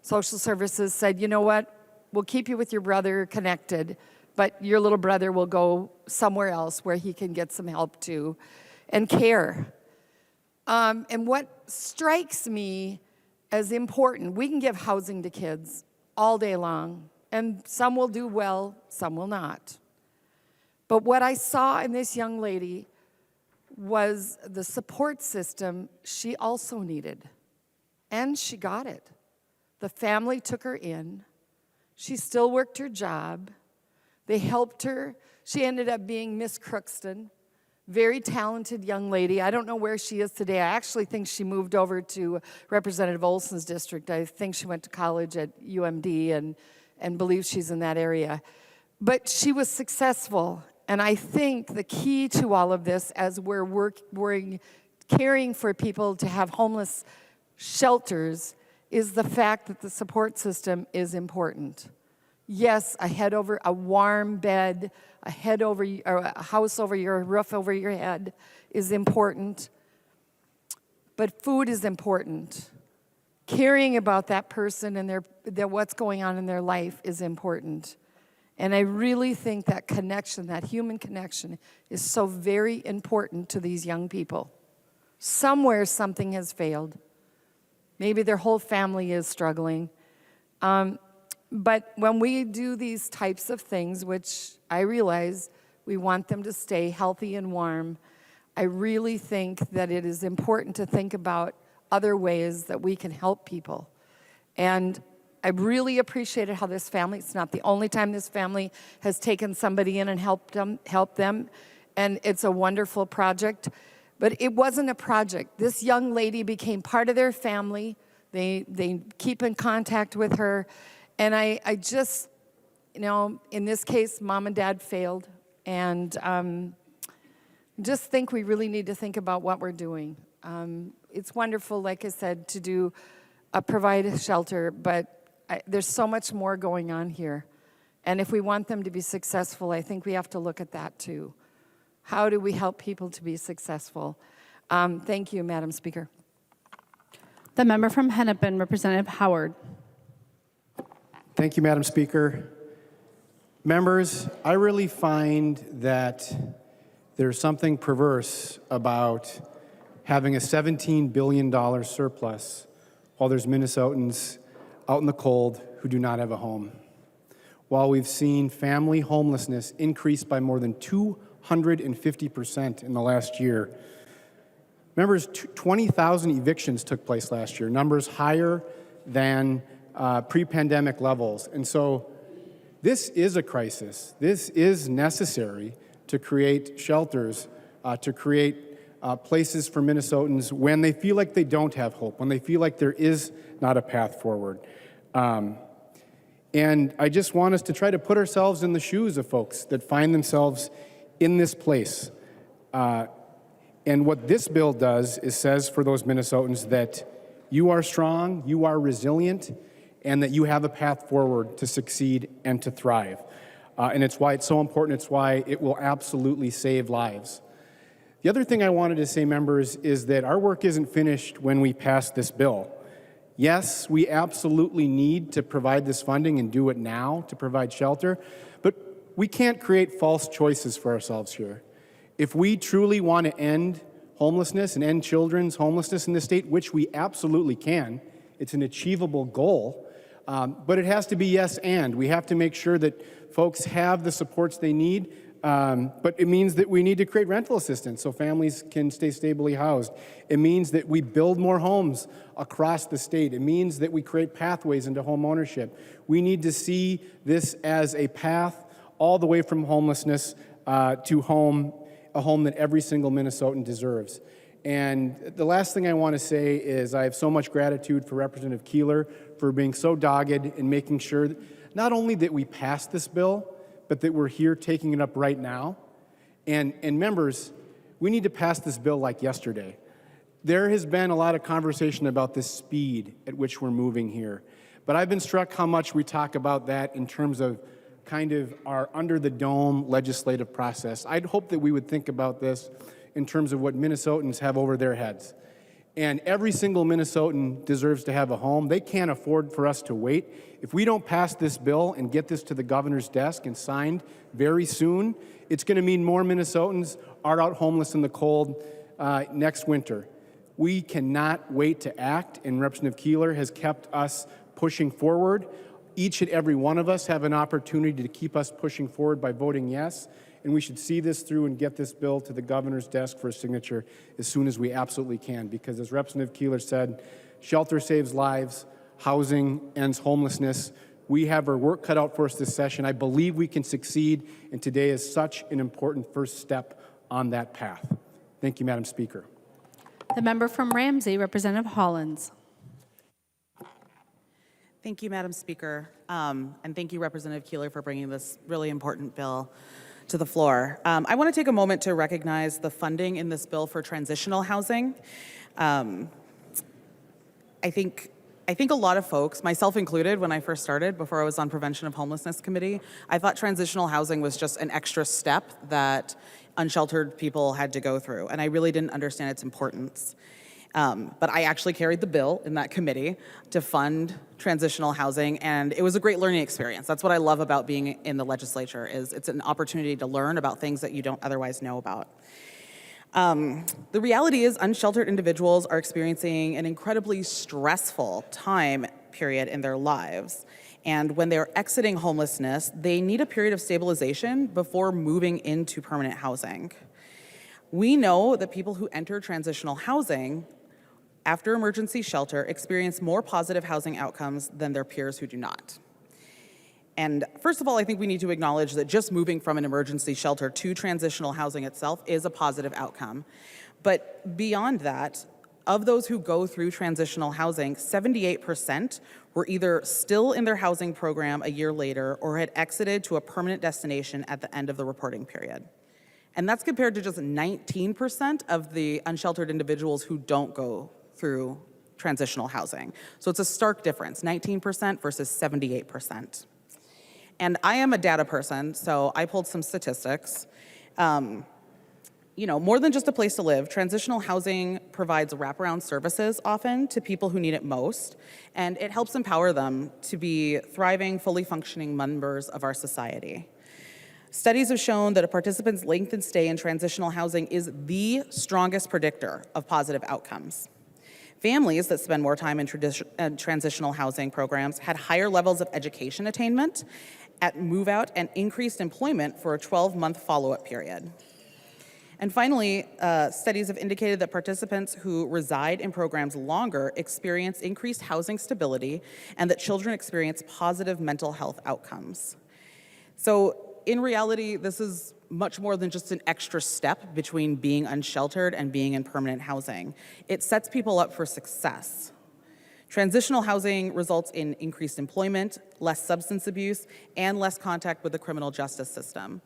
Social services said, you know what, we'll keep you with your brother connected, but your little brother will go somewhere else where he can get some help too, and care. And what strikes me as important, we can give housing to kids all day long, and some will do well, some will not. But what I saw in this young lady was the support system she also needed, and she got it. The family took her in. She still worked her job. They helped her. She ended up being Miss Crookston, very talented young lady. I don't know where she is today. I actually think she moved over to Representative Olson's district. I think she went to college at UMD and believes she's in that area. But she was successful. And I think the key to all of this, as we're caring for people to have homeless shelters, is the fact that the support system is important. Yes, a warm bed, a house over your roof over your head is important, but food is important. Caring about that person and what's going on in their life is important. And I really think that connection, that human connection, is so very important to these young people. Somewhere something has failed. Maybe their whole family is struggling. But when we do these types of things, which I realize we want them to stay healthy and warm, I really think that it is important to think about other ways that we can help people. And I really appreciated how this family, it's not the only time this family has taken somebody in and helped them, and it's a wonderful project. But it wasn't a project. This young lady became part of their family. They keep in contact with her. And I just, in this case, mom and dad failed. And just think we really need to think about what we're doing. It's wonderful, like I said, to provide a shelter, but there's so much more going on here. And if we want them to be successful, I think we have to look at that too. How do we help people to be successful? Thank you, Madam Speaker. The member from Hennepin, Representative Howard. Thank you, Madam Speaker. Members, I really find that there's something perverse about having a $17 billion surplus while there's Minnesotans out in the cold who do not have a home. While we've seen family homelessness increase by more than 250% in the last year. Members, 20,000 evictions took place last year, numbers higher than pre-pandemic levels. And so this is a crisis. This is necessary to create shelters, to create places for Minnesotans when they feel like they don't have hope, when they feel like there is not a path forward. And I just want us to try to put ourselves in the shoes of folks that find themselves in this place. And what this bill does is says for those Minnesotans that you are strong, you are resilient, and that you have a path forward to succeed and to thrive. And it's why it's so important. It's why it will absolutely save lives. The other thing I wanted to say, members, is that our work isn't finished when we pass this bill. Yes, we absolutely need to provide this funding and do it now to provide shelter, but we can't create false choices for ourselves here. If we truly want to end homelessness and end children's homelessness in this state, which we absolutely can, it's an achievable goal, but it has to be yes and. We have to make sure that folks have the supports they need, but it means that we need to create rental assistance so families can stay stably housed. It means that we build more homes across the state. It means that we create pathways into home ownership. We need to see this as a path all the way from homelessness to home, a home that every single Minnesotan deserves. And the last thing I want to say is I have so much gratitude for Representative Keeler for being so dogged in making sure that not only that we pass this bill, but that we're here taking it up right now. And members, we need to pass this bill like yesterday. There has been a lot of conversation about the speed at which we're moving here. But I've been struck how much we talk about that in terms of kind of our under-the-dome legislative process. I'd hope that we would think about this in terms of what Minnesotans have over their heads. And every single Minnesotan deserves to have a home. They can't afford for us to wait. If we don't pass this bill and get this to the governor's desk and signed very soon, it's going to mean more Minnesotans are out homeless in the cold next winter. We cannot wait to act, and Representative Keeler has kept us pushing forward. Each and every one of us have an opportunity to keep us pushing forward by voting yes, and we should see this through and get this bill to the governor's desk for a signature as soon as we absolutely can, because as Representative Keeler said, shelter saves lives, housing ends homelessness. We have our work cut out for us this session. I believe we can succeed, and today is such an important first step on that path. Thank you, Madam Speaker. The member from Ramsey, Representative Hollins. Thank you, Madam Speaker, and thank you, Representative Keeler, for bringing this really important bill to the floor. I want to take a moment to recognize the funding in this bill for transitional housing. I think a lot of folks, myself included, when I first started, before I was on Prevention of Homelessness Committee, I thought transitional housing was just an extra step that unsheltered people had to go through, and I really didn't understand its importance. But I actually carried the bill in that committee to fund transitional housing, and it was a great learning experience. That's what I love about being in the legislature, is it's an opportunity to learn about things that you don't otherwise know about. The reality is unsheltered individuals are experiencing an incredibly stressful time period in their lives. And when they're exiting homelessness, they need a period of stabilization before moving into permanent housing. We know that people who enter transitional housing after emergency shelter experience more positive housing outcomes than their peers who do not. And first of all, I think we need to acknowledge that just moving from an emergency shelter to transitional housing itself is a positive outcome. But beyond that, of those who go through transitional housing, 78% were either still in their housing program a year later or had exited to a permanent destination at the end of the reporting period. And that's compared to just 19% of the unsheltered individuals who don't go through transitional housing. So it's a stark difference, 19% versus 78%. And I am a data person, so I pulled some statistics. More than just a place to live, transitional housing provides wraparound services often to people who need it most, and it helps empower them to be thriving, fully functioning members of our society. Studies have shown that a participant's length and stay in transitional housing is the strongest predictor of positive outcomes. Families that spend more time in transitional housing programs had higher levels of education attainment at move-out and increased employment for a 12-month follow-up period. And finally, studies have indicated that participants who reside in programs longer experience increased housing stability and that children experience positive mental health outcomes. So in reality, this is much more than just an extra step between being unsheltered and being in permanent housing. It sets people up for success. Transitional housing results in increased employment, less substance abuse, and less contact with the criminal justice system.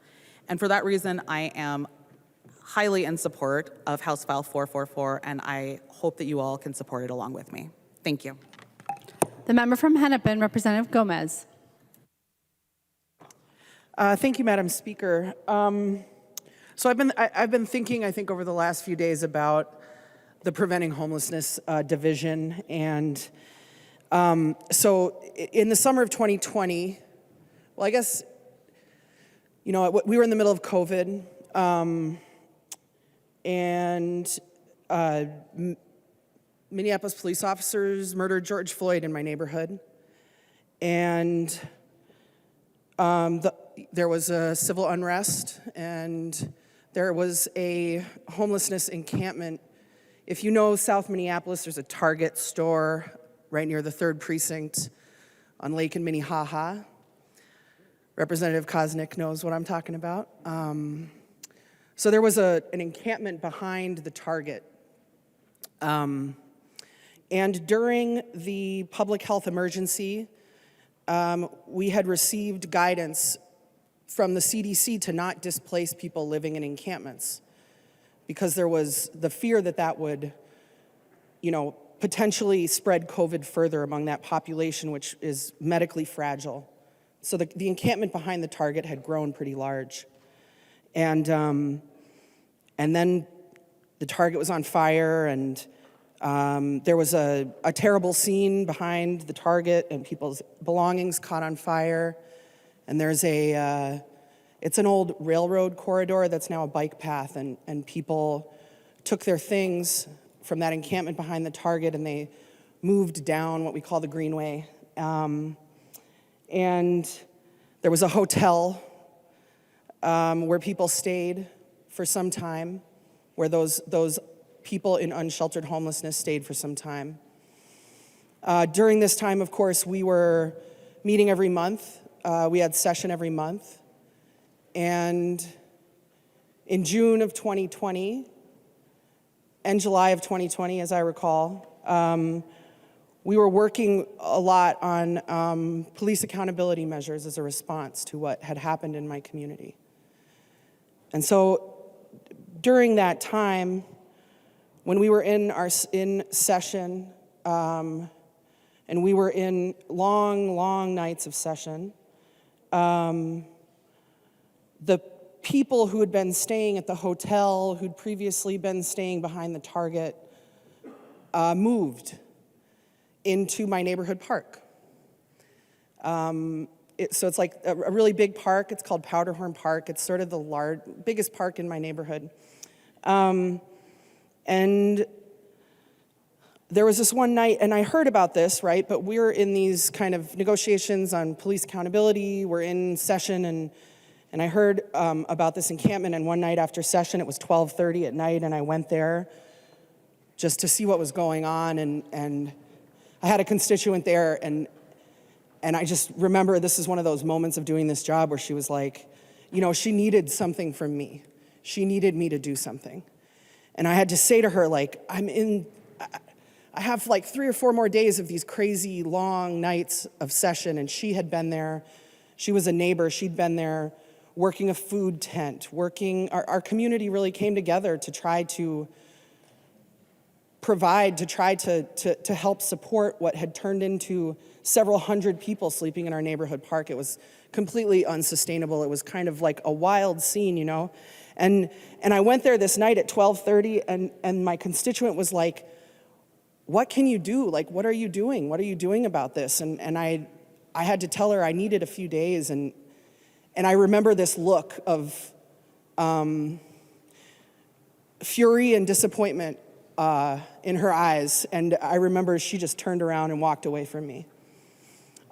And for that reason, I am highly in support of House File 444, and I hope that you all can support it along with me. Thank you. The member from Hennepin, Representative Gomez. Thank you, Madam Speaker. So I've been thinking, I think, over the last few days about the Preventing Homelessness Division, and so in the summer of 2020, well, I guess, we were in the middle of COVID, and Minneapolis police officers murdered George Floyd in my neighborhood, and there was a civil unrest, and there was a homelessness encampment. If you know South Minneapolis, there's a Target store right near the 3rd Precinct on Lake and Minnehaha. Representative Koznick knows what I'm talking about. So there was an encampment behind the Target. And during the public health emergency, we had received guidance from the CDC to not displace people living in encampments because there was the fear that that would, potentially spread COVID further among that population, which is medically fragile. So the encampment behind the Target had grown pretty large. And then the Target was on fire, and there was a terrible scene behind the Target, and people's belongings caught on fire. And there's it's an old railroad corridor that's now a bike path, and people took their things from that encampment behind the Target, and they moved down what we call the Greenway. And there was a hotel where people stayed for some time, where those people in unsheltered homelessness stayed for some time. During this time, of course, we were meeting every month. We had session every month. And in June of 2020 and July of 2020, as I recall, we were working a lot on police accountability measures as a response to what had happened in my community. And so during that time, when we were in session, and we were in long nights of session, the people who had been staying at the hotel, who'd previously been staying behind the Target, moved into my neighborhood park. So it's like a really big park. It's called Powderhorn Park. It's sort of the biggest park in my neighborhood. And there was this one night, and I heard about this, right? But we're in these kind of negotiations on police accountability. We're in session, and I heard about this encampment, and one night after session, it was 12:30 at night, and I went there. just to see what was going on. And I had a constituent there, and I just remember this is one of those moments of doing this job where she was like, you know, she needed something from me. She needed me to do something. And I had to say to her, like, I have like 3 or 4 more days of these crazy long nights of session, and she had been there. She was a neighbor. She'd been there working a food tent, our community really came together to try to provide, to help support what had turned into several hundred people sleeping in our neighborhood park. It was completely unsustainable. It was kind of like a wild scene, you know? And I went there this night at 12:30, and my constituent was like, what can you do? Like, what are you doing? What are you doing about this? And I had to tell her I needed a few days, and I remember this look of fury and disappointment in her eyes, and I remember she just turned around and walked away from me.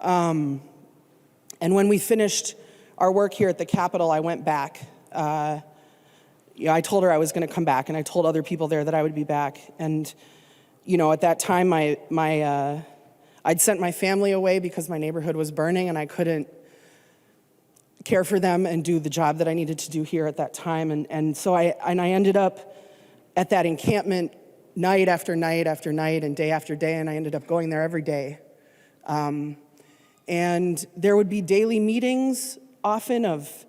And when we finished our work here at the Capitol, I went back. I told her I was going to come back, and I told other people there that I would be back. And you know, at that time, I'd sent my family away because my neighborhood was burning, and I couldn't care for them and do the job that I needed to do here at that time. And so I ended up at that encampment night after night after night and day after day, and I ended up going there every day. And there would be daily meetings, often of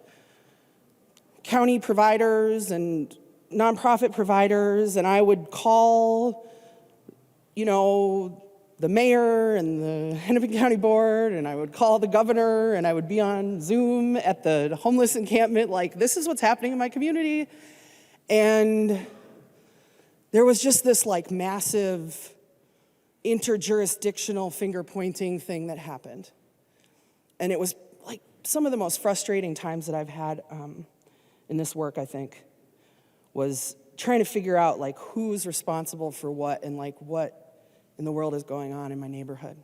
county providers and nonprofit providers, and I would call, you know, the mayor and the Hennepin County Board, and I would call the governor, and I would be on Zoom at the homeless encampment, like, this is what's happening in my community. And there was just this like massive interjurisdictional finger-pointing thing that happened. And it was like some of the most frustrating times that I've had in this work, I think, was trying to figure out like who's responsible for what and like what in the world is going on in my neighborhood.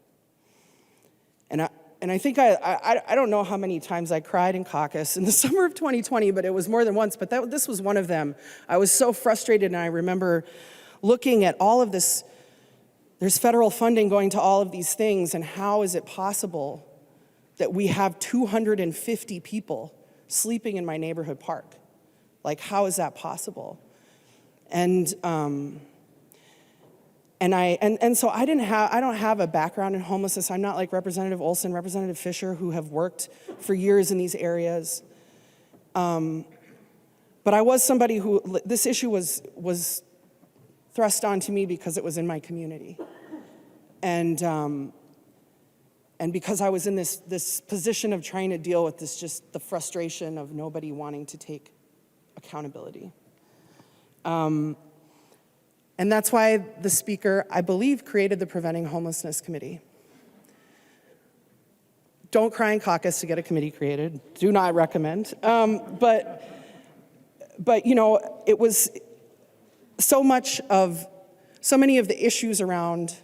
And I think I don't know how many times I cried in caucus in the summer of 2020, but it was more than once, but this was one of them. I was so frustrated, and I remember looking at all of this. There's federal funding going to all of these things, and how is it possible that we have 250 people sleeping in my neighborhood park? Like, how is that possible? And so I don't have a background in homelessness. I'm not like Representative Olson, Representative Fisher, who have worked for years in these areas. But I was somebody who, this issue was thrust onto me because it was in my community. And because I was in this position of trying to deal with this, just the frustration of nobody wanting to take accountability. And that's why the Speaker, I believe, created the Preventing Homelessness Committee. Don't cry in caucus to get a committee created. Do not recommend. But you know, it was so many of the issues around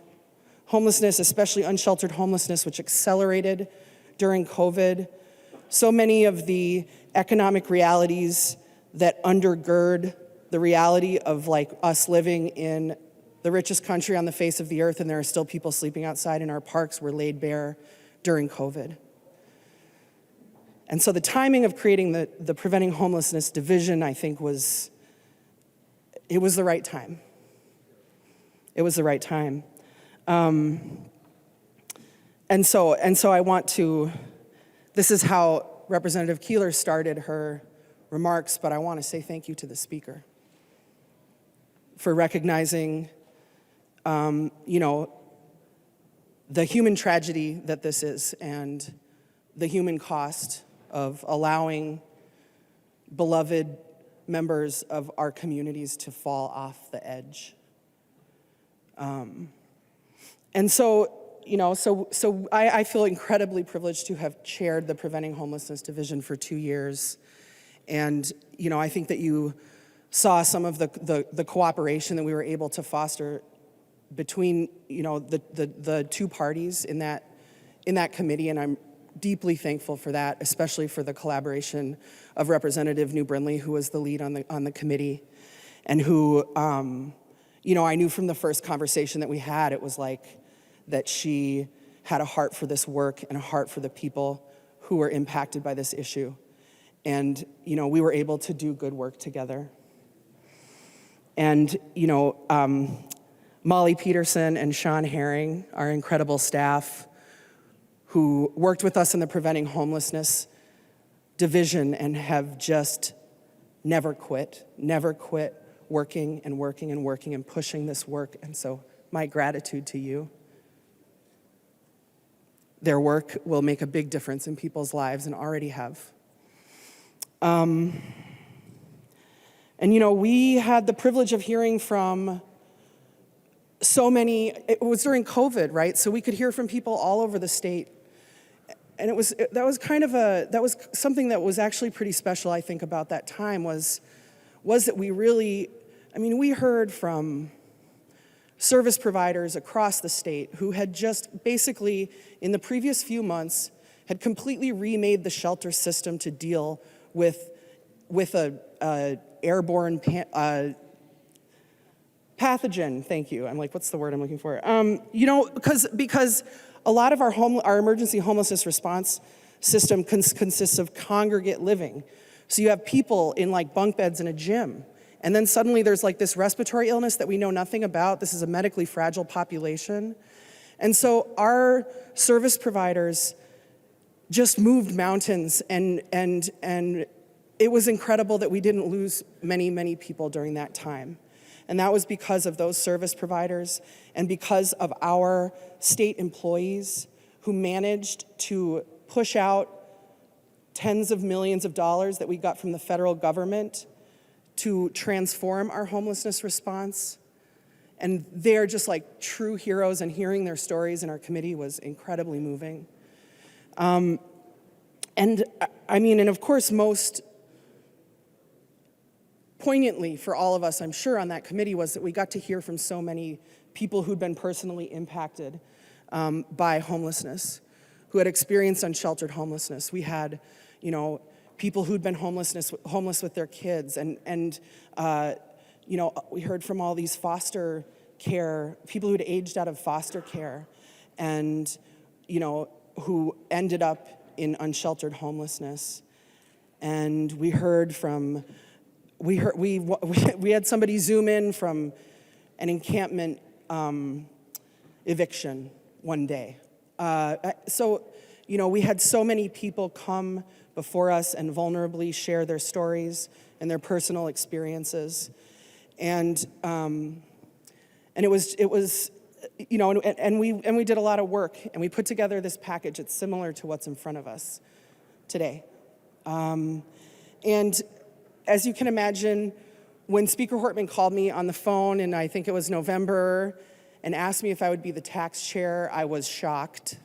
homelessness, especially unsheltered homelessness, which accelerated during COVID. So many of the economic realities that undergird the reality of like us living in the richest country on the face of the earth, and there are still people sleeping outside in our parks, were laid bare during COVID. And so the timing of creating the Preventing Homelessness Division, I think, was the right time. It was the right time. And so I want to, this is how Representative Keeler started her remarks, but I want to say thank you to the Speaker for recognizing, you know, the human tragedy that this is and the human cost of allowing beloved members of our communities to fall off the edge. And so, you know, so I feel incredibly privileged to have chaired the Preventing Homelessness Division for 2 years. And, you know, I think that you saw some of the cooperation that we were able to foster between, you know, the two parties in that committee, and I'm deeply thankful for that, especially for the collaboration of Representative New Brindley, who was the lead on the committee, and who, You know, I knew from the first conversation that we had, it was like that she had a heart for this work and a heart for the people who were impacted by this issue. And, you know, we were able to do good work together. And, you know, Molly Peterson and Sean Herring, our incredible staff, who worked with us in the Preventing Homelessness division and have just never quit working and working and working and pushing this work. And so my gratitude to you. Their work will make a big difference in people's lives and already have. And you know, we had the privilege of hearing from so many, it was during COVID, right? So we could hear from people all over the state. And that was something that was actually pretty special, I think, about that time was that we really, I mean, we heard from service providers across the state who had just basically, in the previous few months, had completely remade the shelter system to deal with a airborne pathogen. Thank you. I'm like, what's the word I'm looking for? You know, because a lot of our emergency homelessness response system consists of congregate living. So you have people in like bunk beds in a gym. And then suddenly there's like this respiratory illness that we know nothing about. This is a medically fragile population. And so our service providers just moved mountains, and it was incredible that we didn't lose many, many people during that time. And that was because of those service providers and because of our state employees who managed to push out tens of millions of dollars that we got from the federal government to transform our homelessness response. And they're just like true heroes, and hearing their stories in our committee was incredibly moving. And I mean, and of course, most poignantly for all of us, I'm sure, on that committee was that we got to hear from so many people who'd been personally impacted by homelessness, who had experienced unsheltered homelessness. We had, you know, people who'd been homeless with their kids, and you know, we heard from all these foster care, people who'd aged out of foster care, and you know, who ended up in unsheltered homelessness. And we heard from, we had somebody Zoom in from an encampment eviction one day. So, you know, we had so many people come before us and vulnerably share their stories and their personal experiences. And it was, you know, and we did a lot of work, and we put together this package. It's similar to what's in front of us today. And as you can imagine, when Speaker Hortman called me on the phone, and I think it was November, and asked me if I would be the tax chair, I was shocked.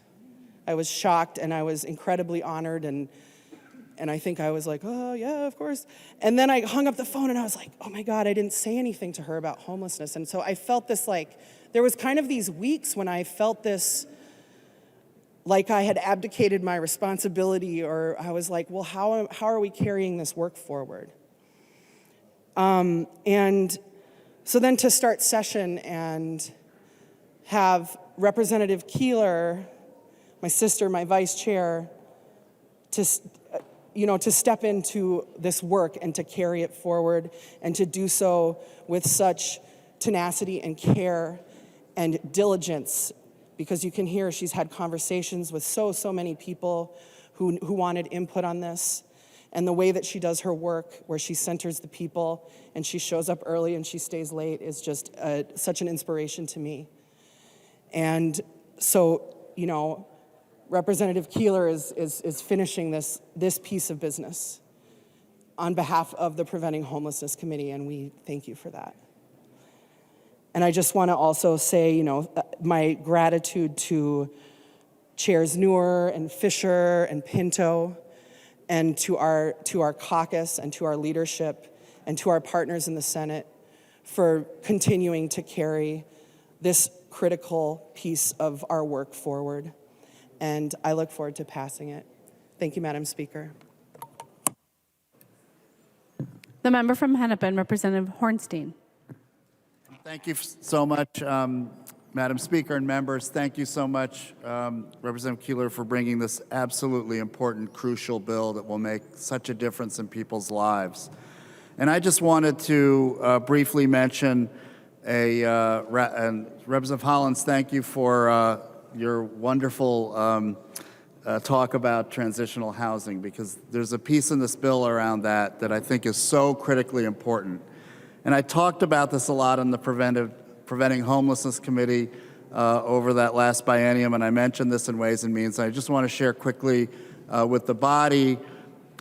I was shocked, and I was incredibly honored, and I think I was like, oh, yeah, of course. And then I hung up the phone, and I was like, oh, my God, I didn't say anything to her about homelessness. And so I felt this, like, there was kind of these weeks when I felt this, like I had abdicated my responsibility, or I was like, well, how are we carrying this work forward? And so then to start session and have Representative Keeler, my sister, my vice chair, to step into this work and to carry it forward, and to do so with such tenacity and care and diligence, because you can hear she's had conversations with so many people who wanted input on this. And the way that she does her work, where she centers the people and she shows up early and she stays late, is just such an inspiration to me. And so, you know, Representative Keeler is finishing this piece of business on behalf of the Preventing Homelessness Committee, and we thank you for that. And I just want to also say, you know, my gratitude to Chairs Newer and Fisher and Pinto, and to our caucus and to our leadership and to our partners in the Senate for continuing to carry this critical piece of our work forward. And I look forward to passing it. Thank you, Madam Speaker. The member from Hennepin, Representative Hornstein. Thank you so much, Madam Speaker and members. Thank you so much, Representative Keeler, for bringing this absolutely important, crucial bill that will make such a difference in people's lives. And I just wanted to briefly mention and Representative Hollins, thank you for your wonderful talk about transitional housing, because there's a piece in this bill around that I think is so critically important. And I talked about this a lot in the Preventing Homelessness Committee over that last biennium, and I mentioned this in Ways and Means. I just want to share quickly with the body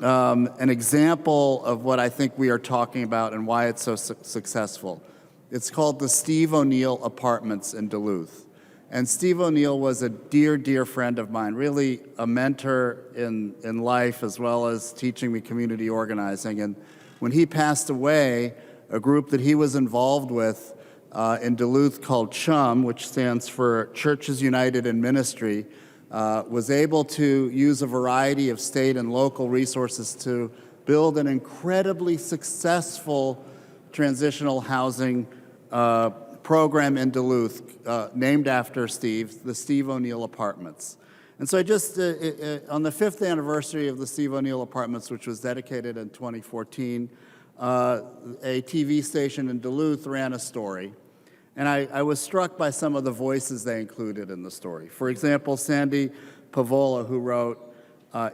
an example of what I think we are talking about and why it's so successful. It's called the Steve O'Neill Apartments in Duluth. And Steve O'Neill was a dear, dear friend of mine, really a mentor in life as well as teaching me community organizing. And when he passed away, a group that he was involved with in Duluth called CHUM, which stands for Churches United in Ministry, was able to use a variety of state and local resources to build an incredibly successful transitional housing program in Duluth named after Steve, the Steve O'Neill Apartments. And so I just, on the 5th anniversary of the Steve O'Neill Apartments, which was dedicated in 2014, a TV station in Duluth ran a story. And I was struck by some of the voices they included in the story. For example, Sandy Pavola, who wrote,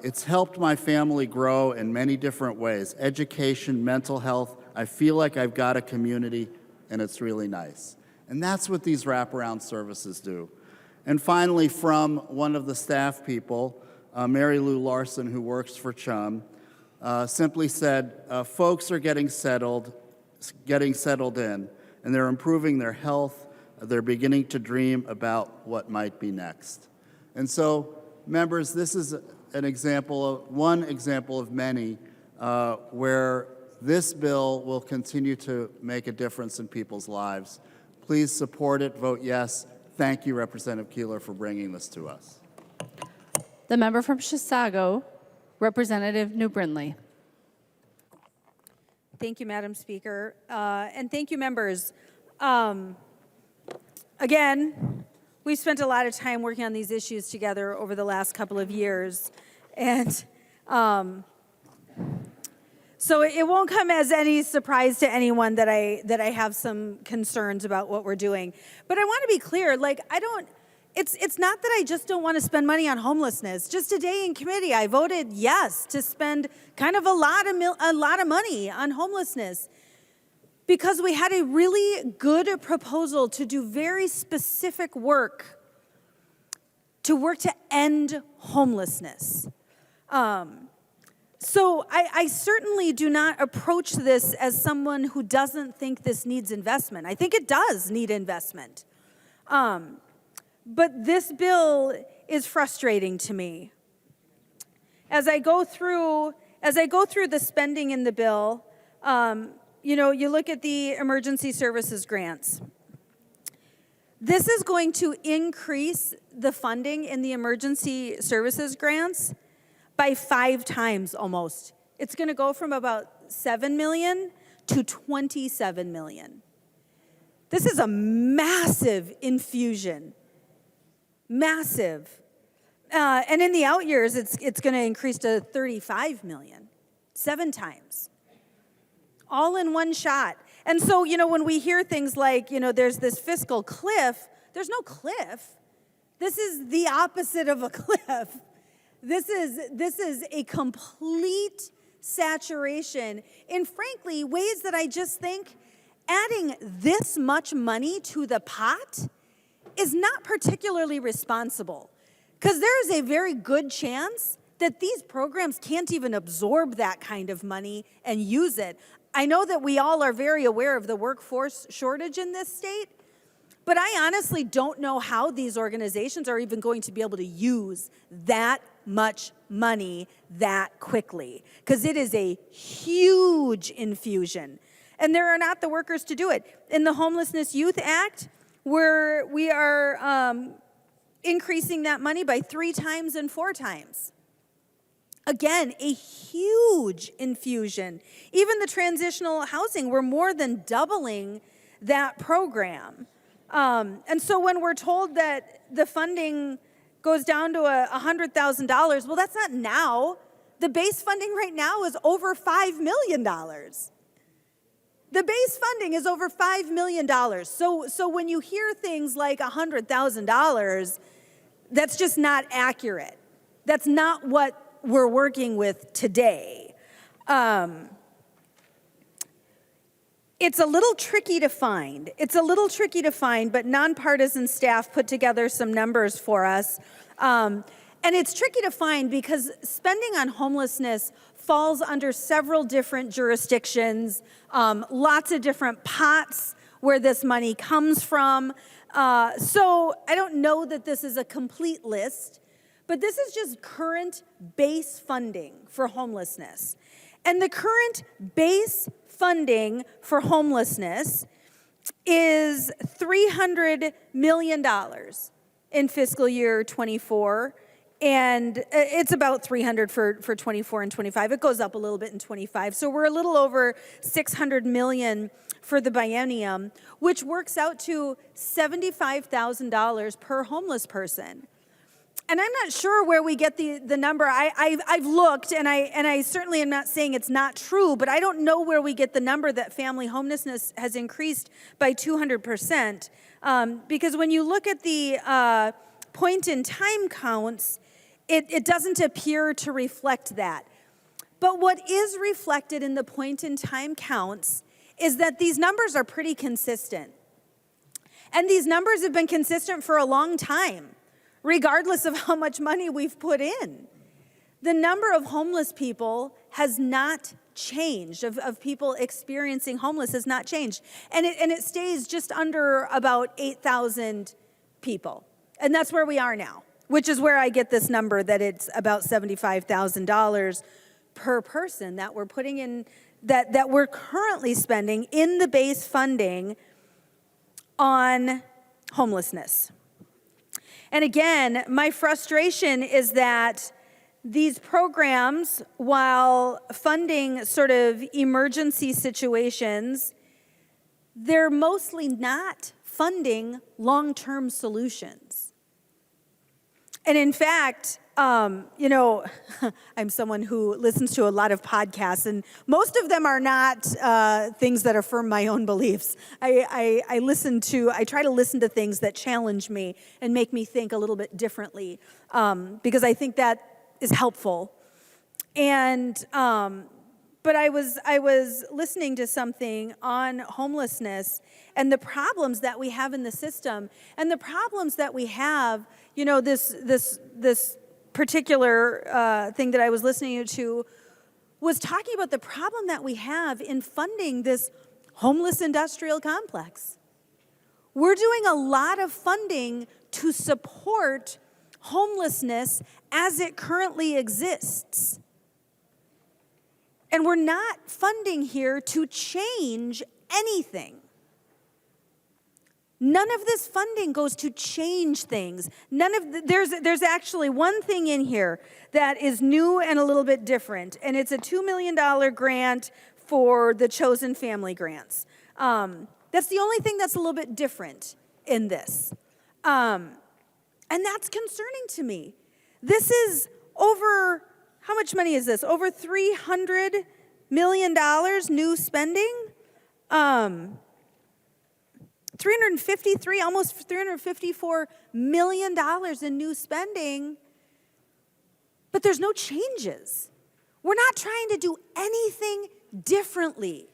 "It's helped my family grow in many different ways. Education, mental health. I feel like I've got a community, and it's really nice." And that's what these wraparound services do. And finally, from one of the staff people, Mary Lou Larson, who works for CHUM, simply said, folks are getting settled in, and they're improving their health. They're beginning to dream about what might be next. And so, members, this is one example of many where this bill will continue to make a difference in people's lives. Please support it, vote yes. Thank you, Representative Keeler, for bringing this to us. The member from Chisago, Representative New Brindley. Thank you, Madam Speaker. And thank you, members. Again, we've spent a lot of time working on these issues together over the last couple of years. And so it won't come as any surprise to anyone that I have some concerns about what we're doing. But I want to be clear, like, it's not that I just don't want to spend money on homelessness. Just today in committee, I voted yes to spend kind of a lot of money on homelessness because we had a really good proposal to do very specific work to end homelessness. So I certainly do not approach this as someone who doesn't think this needs investment. I think it does need investment. But this bill is frustrating to me. As I go through the spending in the bill, you look at the emergency services grants. This is going to increase the funding in the emergency services grants by 5 times almost. It's going to go from about 7 million to 27 million. This is a massive infusion. Massive. And in the out years, it's going to increase to 35 million, 7 times. All in one shot. And so, when we hear things like, there's this fiscal cliff, there's no cliff. This is the opposite of a cliff. This is a complete saturation in, frankly, ways that I just think adding this much money to the pot is not particularly responsible, because there is a very good chance that these programs can't even absorb that kind of money and use it. I know that we all are very aware of the workforce shortage in this state, but I honestly don't know how these organizations are even going to be able to use that much money that quickly, because it is a huge infusion, and there are not the workers to do it. In the Homelessness Youth Act, where we are increasing that money by 3 times and 4 times. Again, a huge infusion. Even the transitional housing, we're more than doubling that program. And so when we're told that the funding goes down to $100,000, well, that's not now. The base funding right now is over $5 million. The base funding is over $5 million. So when you hear things like $100,000, that's just not accurate. That's not what we're working with today. It's a little tricky to find. But nonpartisan staff put together some numbers for us. And it's tricky to find because spending on homelessness falls under several different jurisdictions, lots of different pots where this money comes from. So I don't know that this is a complete list, but this is just current base funding for homelessness. And the current base funding for homelessness is $300 million in fiscal year 24. And it's about 300 for 24 and 25. It goes up a little bit in 25. So we're a little over 600 million for the biennium, which works out to $75,000 per homeless person. And I'm not sure where we get the number. I've looked, and I certainly am not saying it's not true, but I don't know where we get the number that family homelessness has increased by 200%. Because when you look at the point-in-time counts, it doesn't appear to reflect that. But what is reflected in the point-in-time counts is that these numbers are pretty consistent. And these numbers have been consistent for a long time, regardless of how much money we've put in. The number of homeless people has not changed, of people experiencing homeless has not changed. And it stays just under about 8,000 people. And that's where we are now, which is where I get this number that it's about $75,000 per person that we're putting in, that we're currently spending in the base funding on homelessness. And again, my frustration is that these programs, while funding sort of emergency situations, they're mostly not funding long-term solutions. And in fact, you know, I'm someone who listens to a lot of podcasts, and most of them are not things that affirm my own beliefs. I try to listen to things that challenge me and make me think a little bit differently, because I think that is helpful. And but I was listening to something on homelessness and the problems that we have in the system, and the problems that we have. You know, this particular thing that I was listening to was talking about the problem that we have in funding this homeless industrial complex. We're doing a lot of funding to support homelessness as it currently exists. And we're not funding here to change anything. None of this funding goes to change things. There's actually one thing in here that is new and a little bit different, and it's a $2 million grant for the chosen family grants. That's the only thing that's a little bit different in this. And that's concerning to me. This is over, how much money is this? Over $300 million new spending? 353, almost $354 million in new spending, but there's no changes. We're not trying to do anything differently.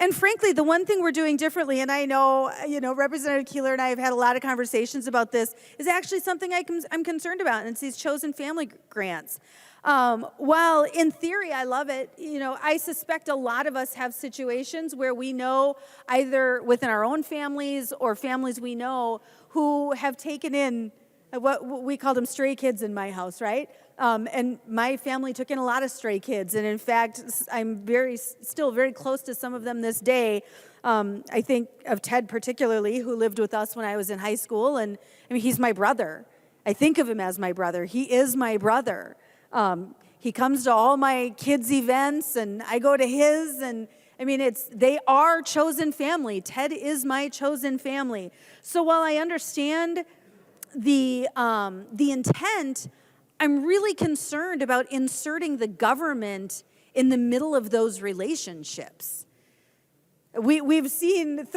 And frankly, the one thing we're doing differently, and I know, Representative Keeler and I have had a lot of conversations about this, is actually something I'm concerned about, and it's these chosen family grants. While in theory I love it, I suspect a lot of us have situations where we know, either within our own families or families we know, who have taken in what we call them stray kids in my house, right? And my family took in a lot of stray kids, and in fact, I'm still very close to some of them this day. I think of Ted particularly, who lived with us when I was in high school, and I mean, he's my brother. I think of him as my brother. He is my brother. He comes to all my kids' events, and I go to his, and I mean, they are chosen family. Ted is my chosen family. So while I understand the intent, I'm really concerned about inserting the government in the middle of those relationships. We've seen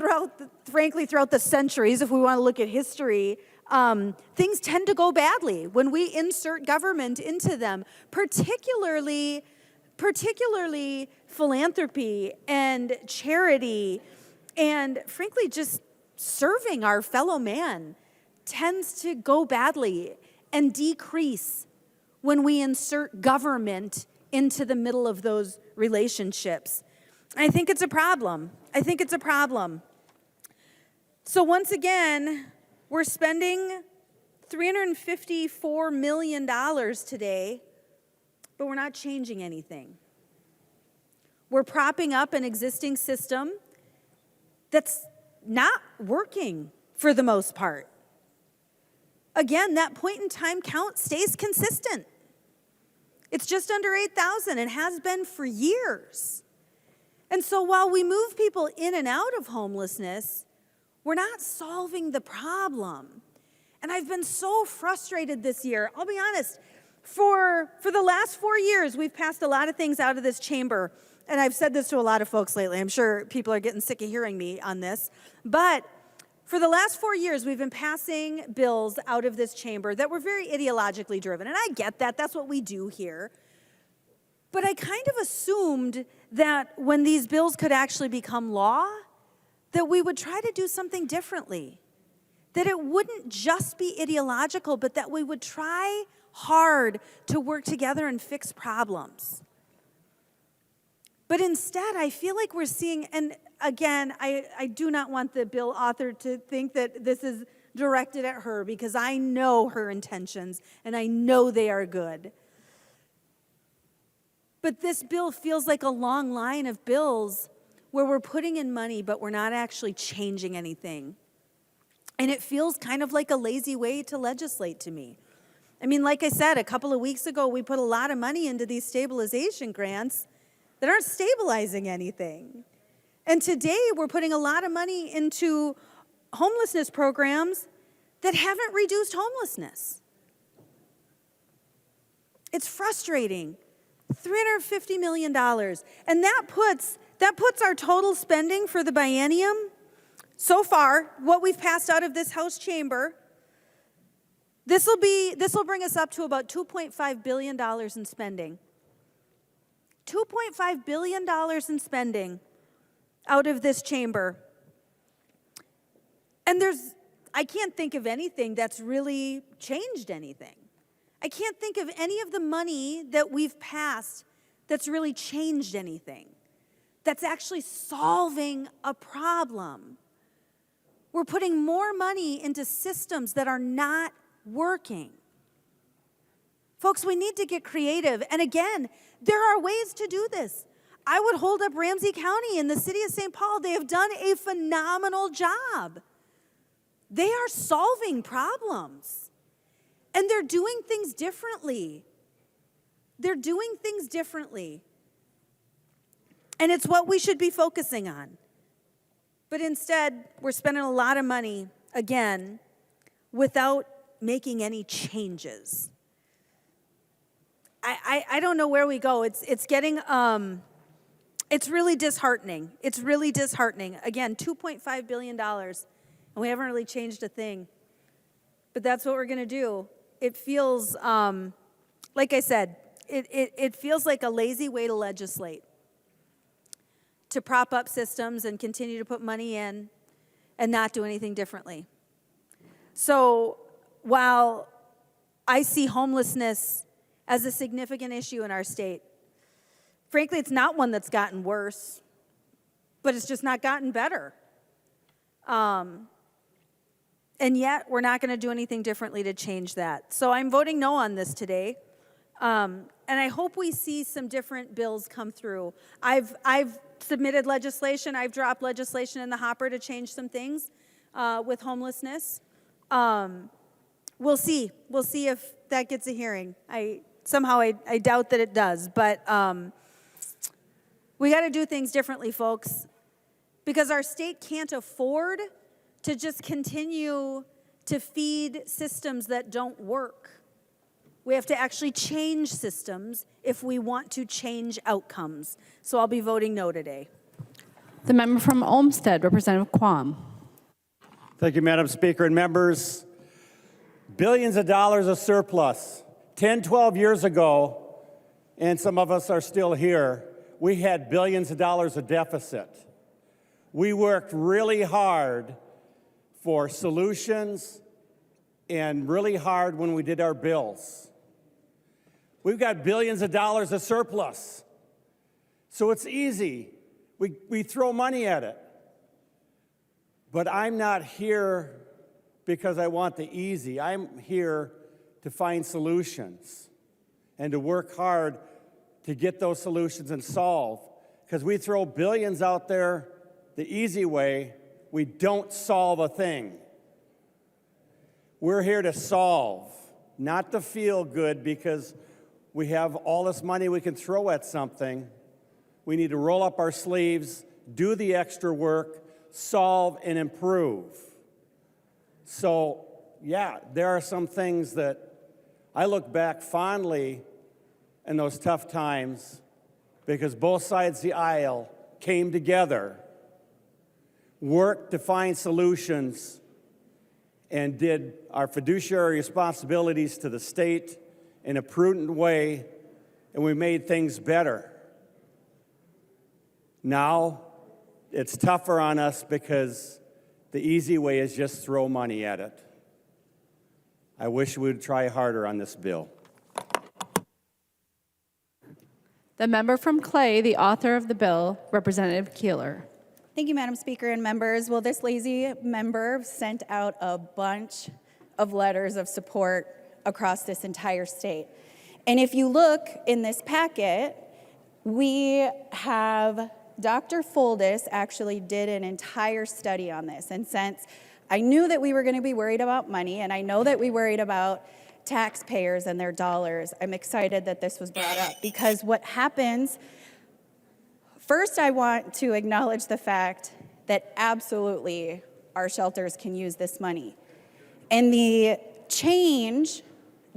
frankly, throughout the centuries, if we want to look at history, things tend to go badly when we insert government into them, particularly philanthropy and charity, and frankly, just serving our fellow man tends to go badly and decrease when we insert government into the middle of those relationships. I think it's a problem. So once again, we're spending $354 million today, but we're not changing anything. We're propping up an existing system that's not working for the most part. Again, that point-in-time count stays consistent. It's just under 8,000 and has been for years. And so while we move people in and out of homelessness, we're not solving the problem. And I've been so frustrated this year. I'll be honest, for the last 4 years, we've passed a lot of things out of this chamber. And I've said this to a lot of folks lately. I'm sure people are getting sick of hearing me on this. But for the last 4 years, we've been passing bills out of this chamber that were very ideologically driven. And I get that. That's what we do here. But I kind of assumed that when these bills could actually become law, that we would try to do something differently. That it wouldn't just be ideological, but that we would try hard to work together and fix problems. But instead, I feel like we're seeing, and again, I do not want the bill author to think that this is directed at her, because I know her intentions, and I know they are good. But this bill feels like a long line of bills where we're putting in money, but we're not actually changing anything. And it feels kind of like a lazy way to legislate to me. I mean, like I said, a couple of weeks ago, we put a lot of money into these stabilization grants that aren't stabilizing anything. And today, we're putting a lot of money into homelessness programs that haven't reduced homelessness. It's frustrating. $350 million. And that puts our total spending for the biennium so far, what we've passed out of this House chamber, this will bring us up to about $2.5 billion in spending. $2.5 billion in spending out of this chamber. And I can't think of anything that's really changed anything. I can't think of any of the money that we've passed that's really changed anything, that's actually solving a problem. We're putting more money into systems that are not working. Folks, we need to get creative. And again, there are ways to do this. I would hold up Ramsey County and the city of St. Paul. They have done a phenomenal job. They are solving problems. And they're doing things differently. They're doing things differently. And it's what we should be focusing on. But instead, we're spending a lot of money, again, without making any changes. I don't know where we go. It's getting, it's really disheartening. It's really disheartening. Again, $2.5 billion, and we haven't really changed a thing. But that's what we're going to do. It feels, like I said, it feels like a lazy way to legislate, to prop up systems and continue to put money in and not do anything differently. So while I see homelessness as a significant issue in our state, frankly, it's not one that's gotten worse, but it's just not gotten better. And yet, we're not going to do anything differently to change that. So I'm voting no on this today. And I hope we see some different bills come through. I've submitted legislation. I've dropped legislation in the hopper to change some things with homelessness. We'll see. We'll see if that gets a hearing. I doubt that it does. But We got to do things differently, folks, because our state can't afford to just continue to feed systems that don't work. We have to actually change systems if we want to change outcomes. So I'll be voting no today. The member from Olmsted, Representative Quam. Thank you, Madam Speaker and members. Billions of dollars of surplus. 10, 12 years ago, and some of us are still here, we had billions of dollars of deficit. We worked really hard for solutions and really hard when we did our bills. We've got billions of dollars of surplus. So it's easy. We throw money at it. But I'm not here because I want the easy. I'm here to find solutions and to work hard to get those solutions and solve. Because we throw billions out there the easy way, we don't solve a thing. We're here to solve, not to feel good because we have all this money we can throw at something. We need to roll up our sleeves, do the extra work, solve and improve. So, yeah, there are some things that I look back fondly in those tough times because both sides of the aisle came together, worked to find solutions, and did our fiduciary responsibilities to the state in a prudent way, and we made things better. Now, it's tougher on us because the easy way is just throw money at it. I wish we would try harder on this bill. The member from Clay, the author of the bill, Representative Keeler. Thank you, Madam Speaker and members. Well, this lazy member sent out a bunch of letters of support across this entire state. And if you look in this packet, we have Dr. Foldis actually did an entire study on this. And since I knew that we were going to be worried about money, and I know that we worried about taxpayers and their dollars, I'm excited that this was brought up because what happens, first I want to acknowledge the fact that absolutely our shelters can use this money. And the change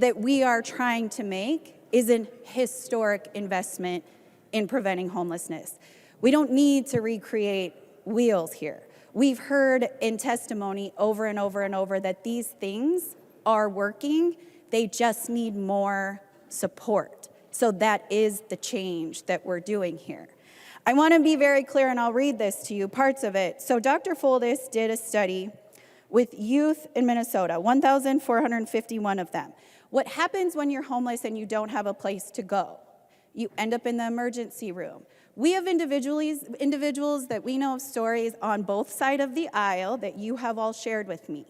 that we are trying to make is an historic investment in preventing homelessness. We don't need to recreate wheels here. We've heard in testimony over and over and over that these things are working. They just need more support. So that is the change that we're doing here. I want to be very clear, and I'll read this to you, parts of it. So Dr. Foldis did a study with youth in Minnesota, 1,451 of them. What happens when you're homeless and you don't have a place to go? You end up in the emergency room. We have individuals that we know of stories on both sides of the aisle that you have all shared with me,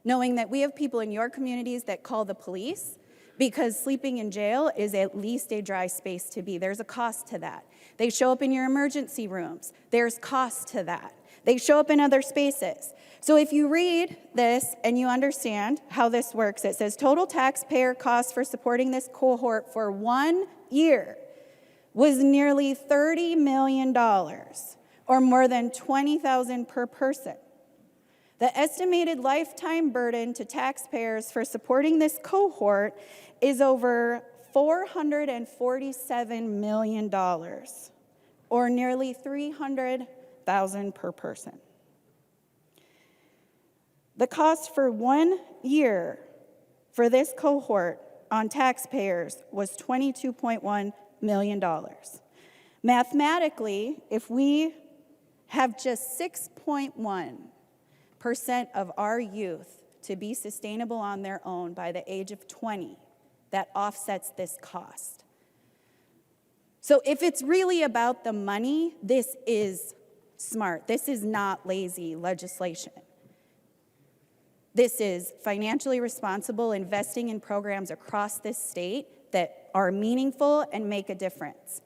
knowing that we have people in your communities that call the police because sleeping in jail is at least a dry space to be. There's a cost to that. They show up in your emergency rooms. There's cost to that. They show up in other spaces. So if you read this and you understand how this works, it says total taxpayer costs for supporting this cohort for 1 year was nearly $30 million, or more than $20,000 per person. The estimated lifetime burden to taxpayers for supporting this cohort is over $447 million, or nearly $300,000 per person. The cost for 1 year for this cohort on taxpayers was $22.1 million. Mathematically, if we have just 6.1% of our youth to be sustainable on their own by the age of 20, that offsets this cost. So if it's really about the money, this is smart. This is not lazy legislation. This is financially responsible investing in programs across this state that are meaningful and make a difference.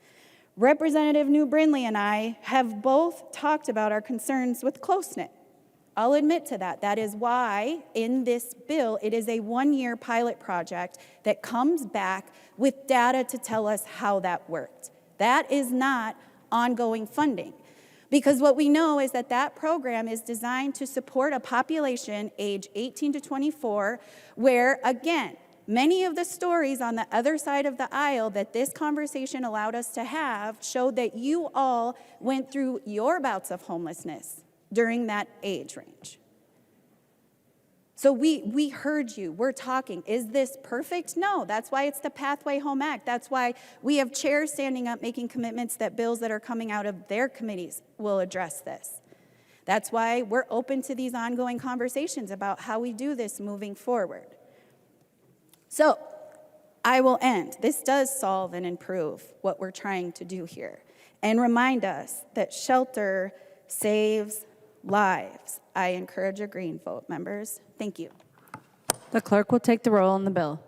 Representative New Brindley and I have both talked about our concerns with close-knit. I'll admit to that. That is why in this bill, it is a 1-year pilot project that comes back with data to tell us how that worked. That is not ongoing funding. Because what we know is that that program is designed to support a population age 18 to 24, where, again, many of the stories on the other side of the aisle that this conversation allowed us to have showed that you all went through your bouts of homelessness during that age range. So we heard you. We're talking. Is this perfect? No. That's why it's the Pathway Home Act. That's why we have chairs standing up making commitments that bills that are coming out of their committees will address this. That's why we're open to these ongoing conversations about how we do this moving forward. So I will end. This does solve and improve what we're trying to do here and remind us that shelter saves lives. I encourage a green vote, members. Thank you. The clerk will take the roll on the bill.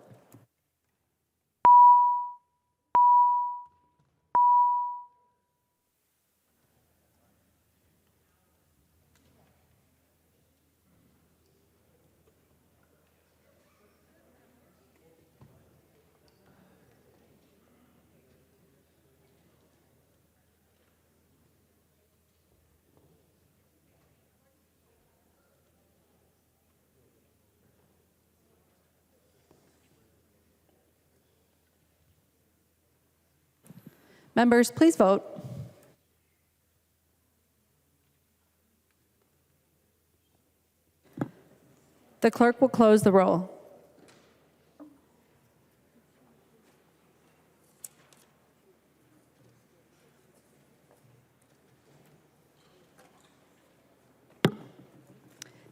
Members, please vote. The clerk will close the roll.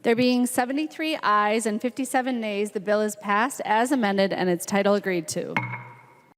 There being 73 ayes and 57 nays, the bill is passed as amended and its title agreed to.